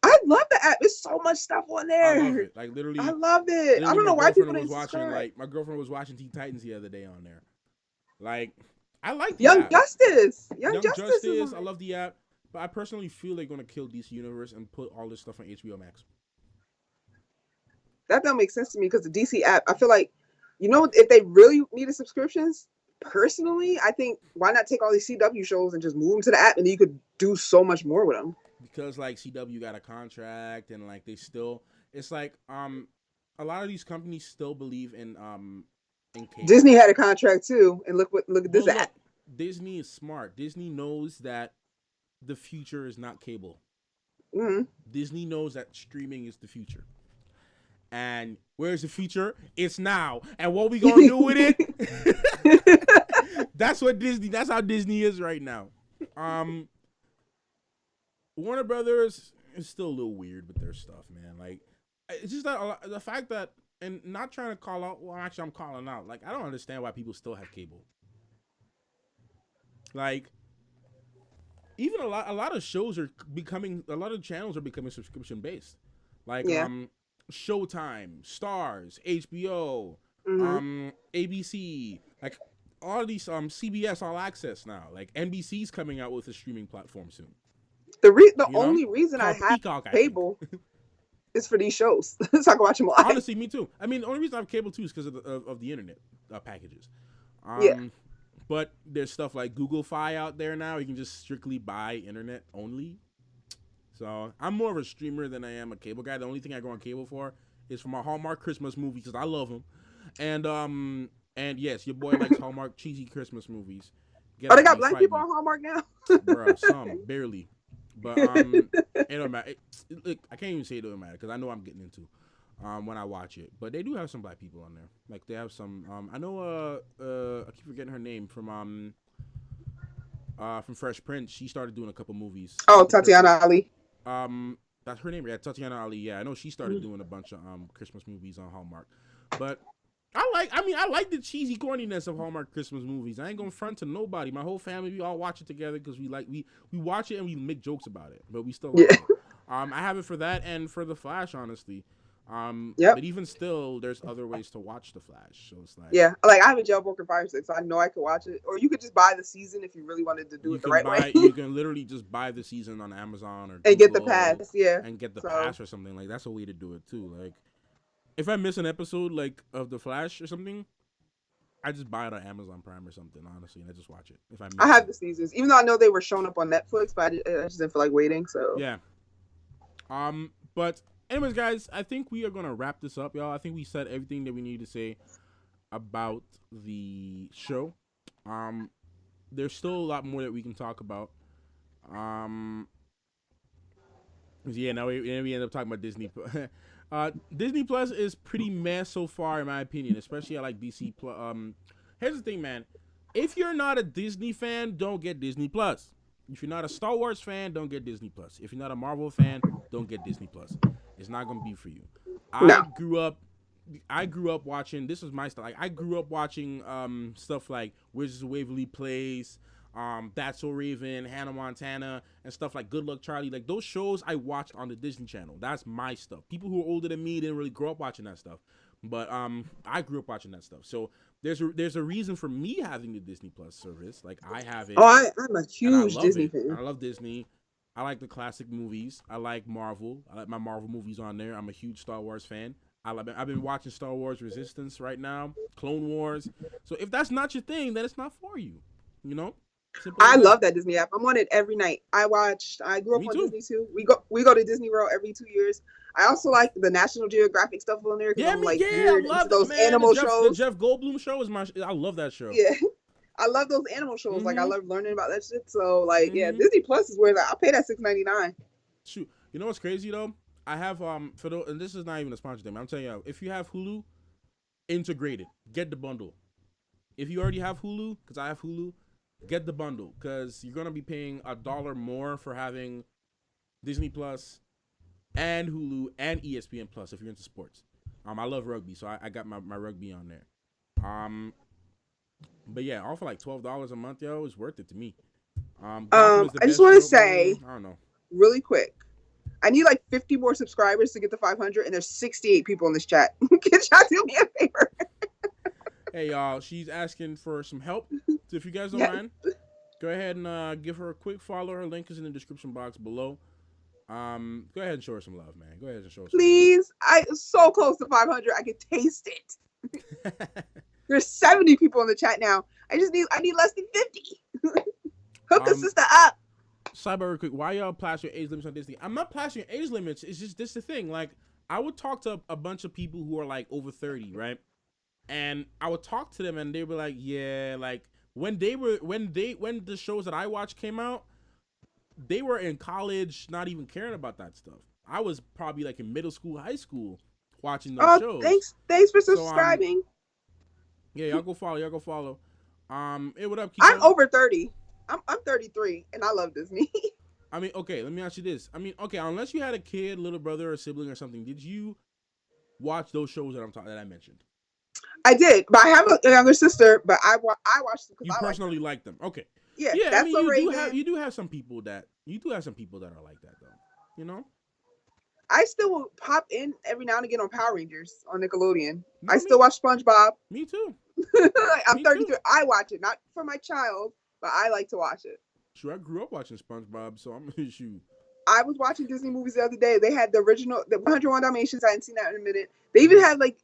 I love the app. There's so much stuff on there. I love it. Like literally, I love it. I don't know why people didn't subscribe. Like my girlfriend was watching Teen Titans the other day on there. Like, I like the Young app. Justice. Young Justice. I love the app, but I personally feel they're gonna kill DC Universe and put all this stuff on HBO Max. That don't make sense to me because the DC app, I feel like, if they really needed subscriptions, personally, I think why not take all these CW shows and just move them to the app, and then you could do so much more with them. Because like CW got a contract, and like they still, it's like a lot of these companies still believe in cable. Disney had a contract too, and look at this app. Disney is smart. Disney knows that the future is not cable. Mm-hmm. Disney knows that streaming is the future. And where's the future? It's now. And what we gonna do with it? That's how Disney is right now. Warner Brothers is still a little weird with their stuff, man. Like, it's just that the fact that, and not trying to call out, well, actually I'm calling out. Like, I don't understand why people still have cable. Like, even a lot of shows are becoming, a lot of channels are becoming subscription based, like Yeah. Showtime, Stars, HBO, Hmm. ABC, like all of these CBS All Access now, like NBC's coming out with a streaming platform soon. The You know, only reason I called have Peacock, I think. cable is for these shows, so I can watch them live. Honestly, me too. I mean, the only reason I have cable too is because of the internet packages. Yeah. Um, but there's stuff like Google Fi out there now. You can just strictly buy internet only. So I'm more of a streamer than I am a cable guy. The only thing I go on cable for is for my Hallmark Christmas movies because I love them. And yes, your boy likes Hallmark cheesy Christmas movies. Get Oh, they at got me, black fight people me, on Hallmark now. bruh. Some barely, but it don't matter. Look, I can't even say it don't matter because I know I'm getting into when I watch it. But they do have some black people on there. Like they have some. I know. I keep forgetting her name from Fresh Prince. She started doing a couple movies. Oh, Couple Tatiana Christmas. Ali. That's her name. Yeah, Tatiana Ali. Yeah, I know she started doing a bunch of Christmas movies on Hallmark. But I like the cheesy corniness of Hallmark Christmas movies. I ain't gonna front to nobody. My whole family, we all watch it together because we watch it and we make jokes about it, but we still like Yeah. it. I have it for that and for The Flash, honestly. Yep. But even still, there's other ways to watch The Flash. So it's like Yeah. Like I have a jailbroken Fire Stick, so I know I could watch it. Or you could just buy the season if you really wanted to do it the right way. you can literally just buy the season on Amazon or And get the Google pass. Yeah. and get the So pass or something. Like that's a way to do it too. Like if I miss an episode like of The Flash or something, I just buy it on Amazon Prime or something, honestly, and I just watch it if I I miss have it. the seasons, even though I know they were showing up on Netflix, but I just didn't feel like waiting. So Yeah. But anyways, guys, I think we are gonna wrap this up, y'all. I think we said everything that we need to say about the show. Um, there's still a lot more that we can talk about. Um, yeah, now we end up talking about Disney. Disney Plus is pretty meh so far, in my opinion. Especially I like DC Plus. Here's the thing, man. If you're not a Disney fan, don't get Disney Plus. If you're not a Star Wars fan, don't get Disney Plus. If you're not a Marvel fan, don't get Disney Plus. It's not gonna be for you. I no. grew up. I grew up watching. This was my stuff. Like I grew up watching stuff like Wizards of Waverly Place, That's So Raven, Hannah Montana, and stuff like Good Luck Charlie. Like those shows I watched on the Disney Channel. That's my stuff. People who are older than me didn't really grow up watching that stuff, but I grew up watching that stuff. So there's a reason for me having the Disney Plus service. Like I have it, Oh, I'm a and I huge love Disney it. fan. I love Disney. I like the classic movies. I like Marvel. I like my Marvel movies on there. I'm a huge Star Wars fan. I've been watching Star Wars Resistance right now, Clone Wars. So if that's not your thing, then it's not for you. You know, simple as I that. love that Disney app. I'm on it every night. I grew up Me on too. Disney too. We go to Disney World every 2 years. I also like the National Geographic stuff on there because Yeah, I'm like I weird into love that, those man. animal The shows. Jeff Goldblum show is I love that show. Yeah. I love those animal shows. Like I Mhm. love learning about that shit. So like yeah, Mhm. Disney Plus is where I'll pay that $6.99. Shoot, you know what's crazy though? I have for the, and this is not even a sponsor thing. I'm telling you, if you have Hulu, integrate it. Get the bundle. If you already have Hulu, because I have Hulu, get the bundle because you're gonna be paying $1 more for having Disney Plus and Hulu and ESPN Plus if you're into sports. I love rugby, so I got my rugby on there. But yeah, all for like $12 a month, yo, is worth it to me. Gotham is the I just best want to show. say I don't know. really quick. I need like 50 more subscribers to get to 500, and there's 68 people in this chat. Can y'all do me a favor? Hey, y'all, she's asking for some help. So if you guys don't Yes. mind, go ahead and give her a quick follow. Her link is in the description box below. Go ahead and show her some love, man. Go ahead and show her some Please. I so close to 500. I can taste it. love. There's 70 people in the chat now. I need less than 50. Hook a sister up. Sidebar real quick. Why y'all plaster your age limits on Disney? I'm not plastering age limits. It's just this the thing. Like I would talk to a bunch of people who are like over 30, right? And I would talk to them and they were like, yeah, like when the shows that I watched came out, they were in college, not even caring about that stuff. I was probably like in middle school, high school, watching those shows. Thanks for So, subscribing. Yeah, y'all go follow. Hey, what up, Kiko? I'm over 30. I'm 33, and I love Disney. I mean, okay, let me ask you this. I mean, okay, unless you had a kid, little brother, or sibling, or something, did you watch those shows that I mentioned? I did, but I have a younger sister. But I watched them You because I like personally like them. Okay. Yeah, Yeah, I that's mean, so you Raven. do have some people that are like that though. You know? I still will pop in every now and again on Power Rangers on Nickelodeon. I No, still watch SpongeBob. me too. I'm Me too. 33. I watch it, not for my child, but I like to watch it. Sure, I grew up watching SpongeBob, so I'm gonna shoot. I was watching Disney movies the other day. They had the original, the 101 Dalmatians. I hadn't seen that in a minute. They even had like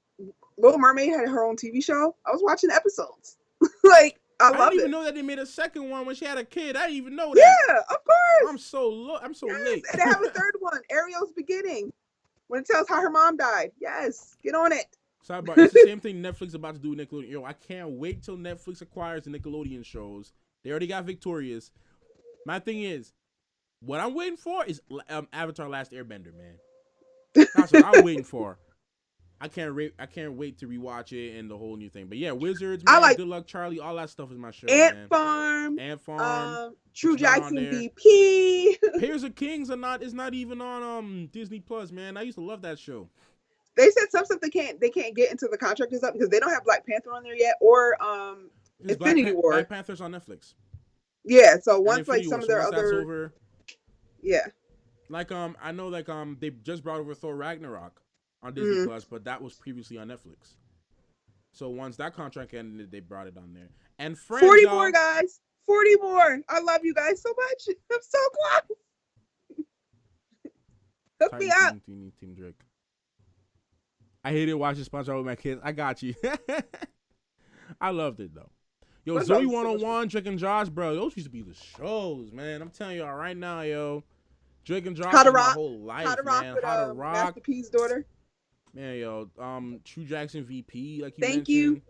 Little Mermaid had her own TV show. I was watching episodes. Like, I I didn't love even it. know that they made a second one when she had a kid. I didn't even know that. Yeah, of course. I'm so Yes, late. and they have a third one, Ariel's Beginning, when it tells how her mom died. Yes, get on it. Sidebar, it's the same thing Netflix about to do with Nickelodeon. Yo, I can't wait till Netflix acquires the Nickelodeon shows. They already got Victorious. My thing is, what I'm waiting for is Avatar: Last Airbender, man. That's what I'm waiting for. I can't wait to rewatch it and the whole new thing. But yeah, Wizards, I man, like Good Luck Charlie, all that stuff is my show, Ant man. Farm, Ant Farm, True which is not on Jackson there. VP. Pairs of Kings is not even on Disney Plus, man. I used to love that show. They said some stuff they can't get until the contract is up because they don't have Black Panther on there yet or It's Infinity War. Black Panther's on Netflix. Yeah, so And once like Infinity some War, of so their once that's other over, yeah. like I know like they just brought over Thor Ragnarok on Disney Plus, but that was previously on Netflix. So once that contract ended, they brought it on there. And Friends, 40 y'all, more guys. 40 more. I love you guys so much. I'm so close. Hook me up. Team Drake. I hated watching SpongeBob with my kids. I got you. I loved it though. Yo, SpongeBob Zoe was so 101, Drake and Josh, bro. Those used to be the shows, man. I'm telling y'all right now, yo. Drake and Josh How to is my rock. whole life, How to rock man. with How to rock. Master P's daughter. Man, yo, True Jackson VP, like you Thank mentioned.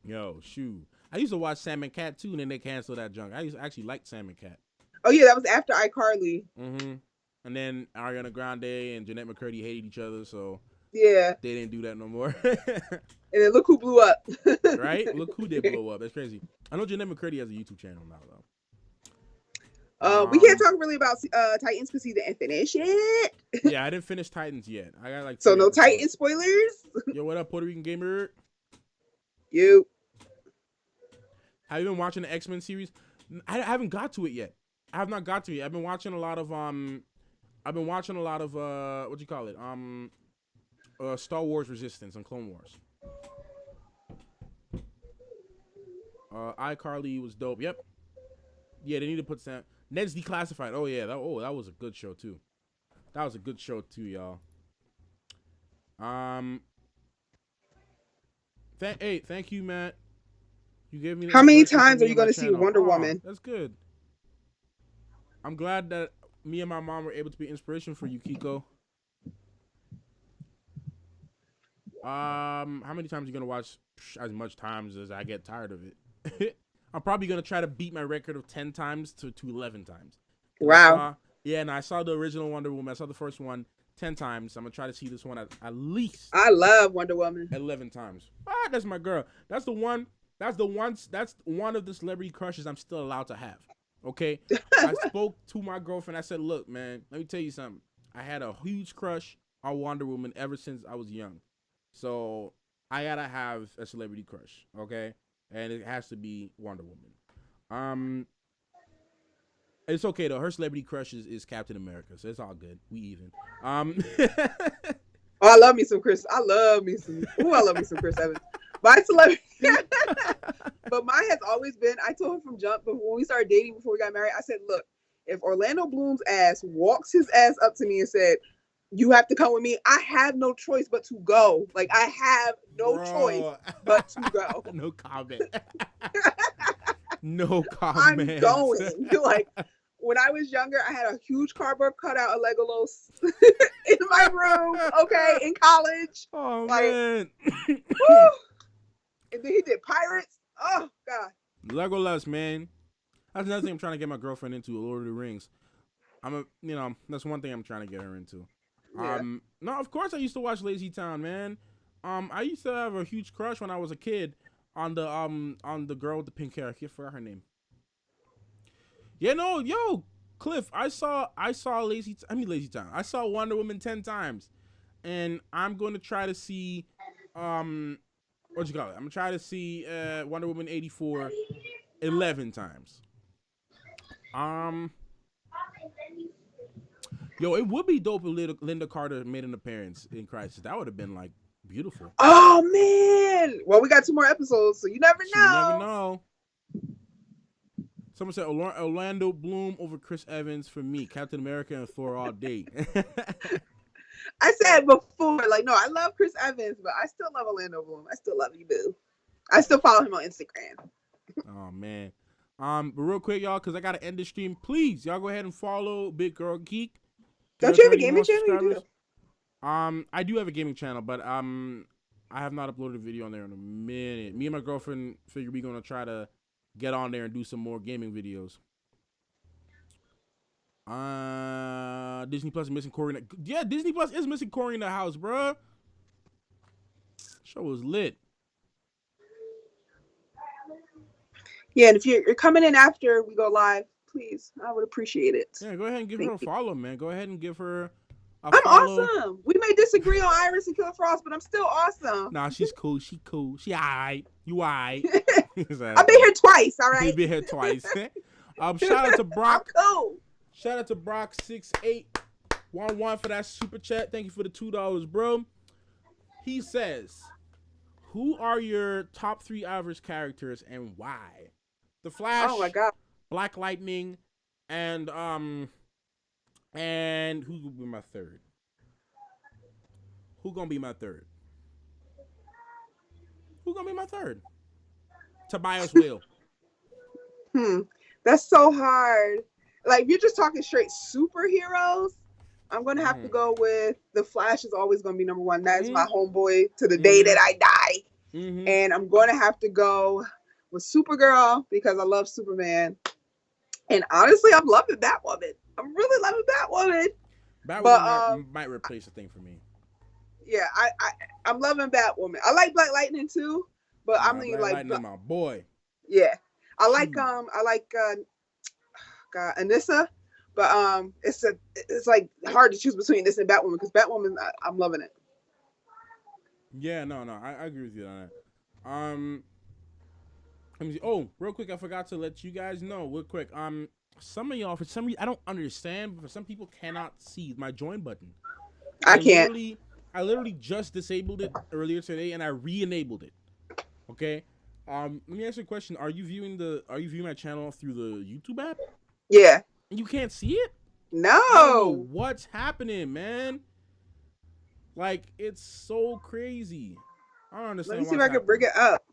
you. Yo, shoot. I used to watch Sam and Cat too, and then they canceled that junk. I used to actually like Sam and Cat. Oh yeah, that was after iCarly. And then Ariana Grande and Jeanette McCurdy hated each other, so Yeah. they didn't do that no more. And then look who blew up. Right? Look who did blow up. That's crazy. I know Jeanette McCurdy has a YouTube channel now, though. We can't talk really about Titans because he didn't finish it. Yeah, I didn't finish Titans yet. I got like so no episodes. Titan spoilers. Yo, what up, Puerto Rican gamer? You. Have you been watching the X-Men series? I haven't got to it yet. I have not got to it. I've been watching a lot of what you call it? Star Wars Resistance and Clone Wars. iCarly was dope. Yep. Yeah, they need to put some Ned's Declassified. Oh yeah, that was a good show too. That was a good show too, y'all. Thank you, Matt. You gave me. How many times are you going to see Wonder Woman? That's good. I'm glad that me and my mom were able to be inspiration for you, Kiko. How many times are you gonna watch? As much times as I get tired of it. I'm probably gonna try to beat my record of 10 times to 11 times. Wow. And I saw the original Wonder Woman. I saw the first one 10 times. I'm gonna try to see this one at least. I love Wonder Woman. 11 times. That's my girl. That's one of the celebrity crushes I'm still allowed to have. Okay? I spoke to my girlfriend. I said, look, man, let me tell you something. I had a huge crush on Wonder Woman ever since I was young. So I gotta have a celebrity crush, okay? And it has to be Wonder Woman. It's okay though. Her celebrity crush is Captain America, so it's all good. We even. Oh, I love me some Chris. I love me some Chris Evans. My celebrity. But mine has always been, I told him from jump, but when we started dating before we got married, I said, look, if Orlando Bloom's ass walks his ass up to me and said, you have to come with me, I have no choice but to go. Like, I have no choice but to go. No comment. No comment. I'm going. Like, when I was younger, I had a huge cardboard cutout of Legolas in my room, okay, in college. Oh, like, man. And then he did Pirates. Oh, God. Legolas, man. That's another thing I'm trying to get my girlfriend into, Lord of the Rings. That's one thing I'm trying to get her into. Yeah. No, of course I used to watch Lazy Town, man. I used to have a huge crush when I was a kid on the girl with the pink hair. I forgot her name. Yeah, no, yo, Cliff, I saw Lazy Town. I saw Wonder Woman 10 times. And I'm going to try to see what you call it? I'm going to try to see Wonder Woman 84 11 times. Um, yo, it would be dope if Linda Carter made an appearance in Crisis. That would have been like beautiful. Oh man. Well, we got 2 more episodes, so you never So you never know. know. Someone said Orlando Bloom over Chris Evans for me. Captain America and Thor all day. I said before, like, no, I love Chris Evans, but I still love Orlando Bloom. I still love you, boo. I still follow him on Instagram. Oh man. But real quick, y'all, because I gotta end the stream. Please, y'all go ahead and follow Biggurlgeek. Get Don't us you have a 30 gaming more channel? You subscribers. do. I do have a gaming channel, but I have not uploaded a video on there in a minute. Me and my girlfriend figure we gonna try to get on there and do some more gaming videos. Disney Plus is missing Corey. Yeah, Disney Plus is missing Corey in the house, bro. Show was lit. Yeah, and if you're coming in after we go live, please, I would appreciate it. Yeah, go ahead and give her a follow, man. Go ahead and give her a I'm follow. awesome. We may disagree on Iris and Killer Frost, but I'm still awesome. Nah, she's cool. She cool. She alright. You alright. I've been here twice, all right? You've been here twice. Shout out to Brock. I'm cool. Shout out to Brock 6811 for that super chat. Thank you for the $2, bro. He says, "Who are your top 3 average characters and why?" The Flash. Oh my god. Black Lightning, and who will be my third? Who gonna be my third? Who gonna be my third? Tobias Will. That's so hard. Like, if you're just talking straight superheroes, I'm gonna have to go with the Flash. Is always gonna be number 1. That is my homeboy to the day that I die. And I'm gonna have to go with Supergirl because I love Superman. And honestly, I'm loving Batwoman. I'm really loving Batwoman. Batwoman might replace the thing for me. Yeah, I'm loving Batwoman. I like Black Lightning too, but I'm Black like Lightning, my boy. Yeah, I like Anissa, but it's like hard to choose between this and Batwoman because Batwoman, I'm loving it. Yeah, no, I agree with you on that. Let me see. Oh, real quick, I forgot to let you guys know real quick. Some of y'all, for some reason, I don't understand, but for some people cannot see my join button. I can't. I literally just disabled it earlier today, and I re-enabled it. Okay. Let me ask you a question. Are you viewing my channel through the YouTube app? Yeah. And you can't see it? No. I don't know what's happening, man. Like, it's so crazy. I don't understand. Let me see if I can bring it up.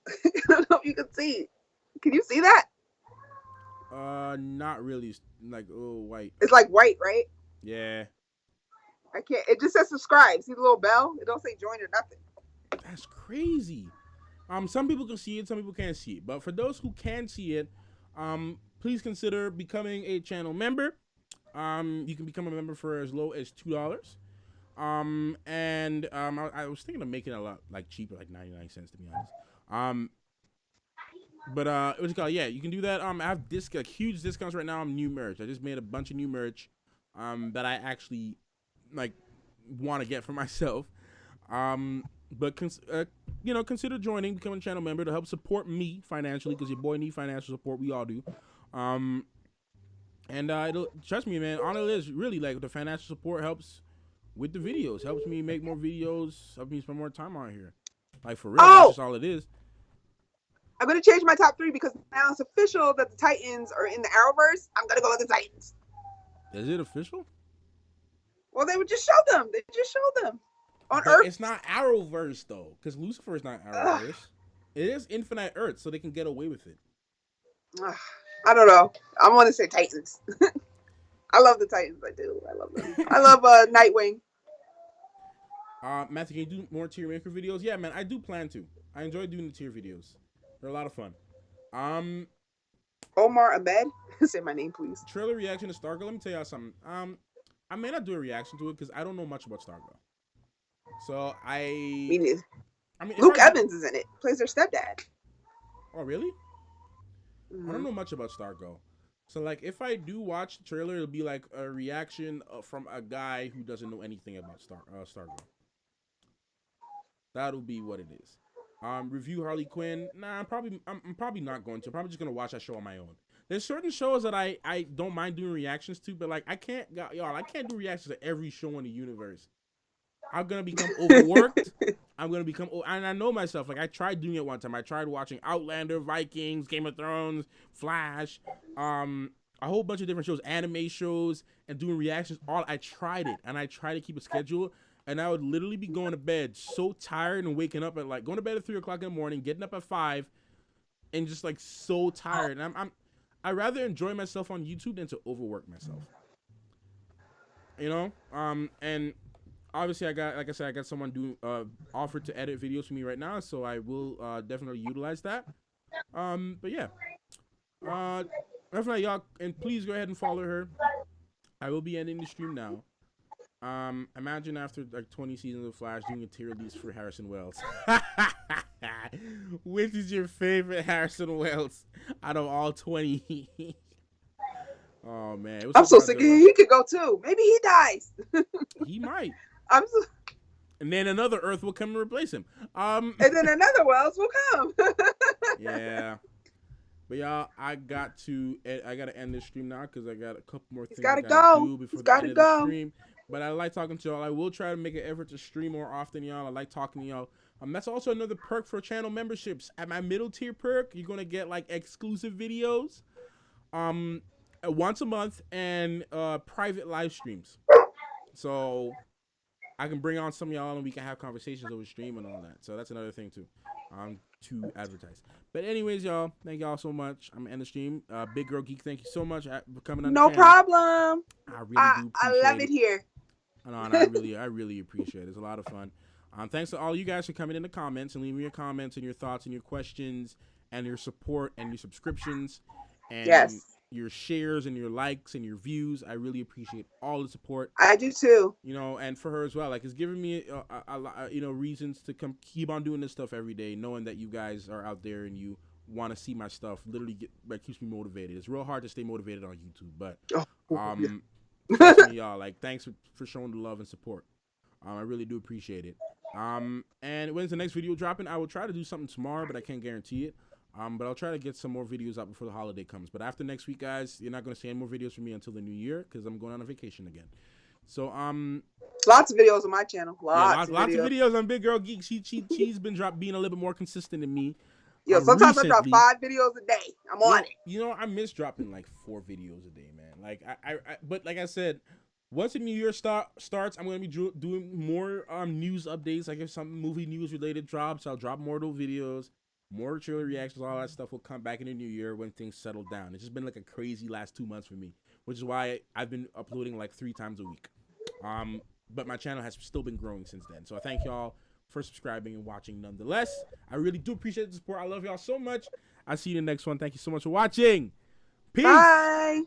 I don't know if you can see. Can you see that? Not really. Like, white. It's like white, right? Yeah. I can't. It just says subscribe. See the little bell? It don't say join or nothing. That's crazy. Some people can see it, some people can't see it. But for those who can see it, please consider becoming a channel member. You can become a member for as low as $2. I was thinking of making it a lot like cheaper, like 99 cents to be honest. But it was called, yeah, you can do that. I have huge discounts right now on new merch. I just made a bunch of new merch that I actually like want to get for myself. But consider joining, becoming a channel member to help support me financially, because your boy need financial support. We all do. It'll, trust me, man, all it is really, like, the financial support helps with the videos, helps me make more videos, helps me spend more time on here. Like, for real, that's just all it is. I'm going to change my top 3 because now it's official that the Titans are in the Arrowverse. I'm going to go with the Titans. Is it official? Well, they would just show them. They just show them on Earth. It's not Arrowverse, though, because Lucifer is not Arrowverse. It is Infinite Earth, so they can get away with it. I don't know. I want to say Titans. I love the Titans. I do. I love them. I love Nightwing. Matthew, can you do more tier maker videos? Yeah, man, I do plan to. I enjoy doing the tier videos. They're a lot of fun. Omar Ahmed. Say my name, please. Trailer reaction to Stargirl. Let me tell y'all something. I may not do a reaction to it because I don't know much about Stargirl. So Me neither. I mean, Luke Evans is in it. Plays their stepdad. Oh, really? I don't know much about Stargirl. So, like, if I do watch the trailer, it'll be like a reaction from a guy who doesn't know anything about Stargirl. That'll be what it is. Review Harley Quinn. Nah, I'm probably not going to. I'm probably just gonna watch that show on my own. There's certain shows that I don't mind doing reactions to, but like I can't do reactions to every show in the universe. I'm gonna become overworked. And I know myself. Like I tried doing it one time. I tried watching Outlander, Vikings, Game of Thrones, Flash, a whole bunch of different shows, anime shows, and doing reactions. I tried it, and I tried to keep a schedule. And I would literally be going to bed so tired and waking up at like going to bed at 3 o'clock in the morning, getting up at 5, and just like so tired. And I rather enjoy myself on YouTube than to overwork myself. You know, and obviously I got someone doing offered to edit videos for me right now, so I will definitely utilize that. But yeah, definitely y'all, and please go ahead and follow her. I will be ending the stream now. Imagine after like 20 seasons of Flash doing a tier list for Harrison Wells. Which is your favorite Harrison Wells out of all 20? Oh man, I'm so sick of him. He could go too. Maybe he dies. He might. So... And then another Earth will come and replace him. And then another Wells will come. Yeah. But y'all, I got to end this stream now because I got a couple more things I gotta do before the end of the stream. But I like talking to y'all. I will try to make an effort to stream more often, y'all. I like talking to y'all. That's also another perk for channel memberships. At my middle tier perk, you're gonna get like exclusive videos, once a month, and private live streams. So I can bring on some of y'all and we can have conversations over stream and all that. So that's another thing too, to advertise. But anyways, y'all, thank y'all so much. I'm gonna end the stream. Biggurlgeek, thank you so much for coming on. No problem. I really do appreciate I love it here. No, and I really appreciate it. It's a lot of fun. Thanks to all you guys for coming in the comments and leaving your comments and your thoughts and your questions and your support and your subscriptions and your shares and your likes and your views. I really appreciate all the support. I do too. You know, and for her as well. Like, it's giving me a lot, reasons to keep on doing this stuff every day, knowing that you guys are out there and you want to see my stuff. Literally, keeps me motivated. It's real hard to stay motivated on YouTube, but trust me, y'all. Like, thanks for showing the love and support. I really do appreciate it. And when's the next video dropping? I will try to do something tomorrow, but I can't guarantee it. But I'll try to get some more videos out before the holiday comes. But after next week, guys, you're not going to see any more videos from me until the new year because I'm going on a vacation again. So, lots of videos on my channel. Lots of videos on Biggurlgeek. She's been being a little bit more consistent than me. Yeah, sometimes I drop 5 videos a day. I'm on it. You know, I miss dropping like 4 videos a day, man. Like but like I said, once the new year starts, I'm gonna be doing more news updates. Like if some movie news related drops, I'll drop more of those videos. More trailer reactions, all that stuff will come back in the new year when things settle down. It's just been like a crazy last 2 months for me, which is why I've been uploading like 3 times a week. But my channel has still been growing since then. So I thank y'all for subscribing and watching nonetheless. I really do appreciate the support. I love y'all so much. I'll see you in the next one. Thank you so much for watching. Peace. Bye.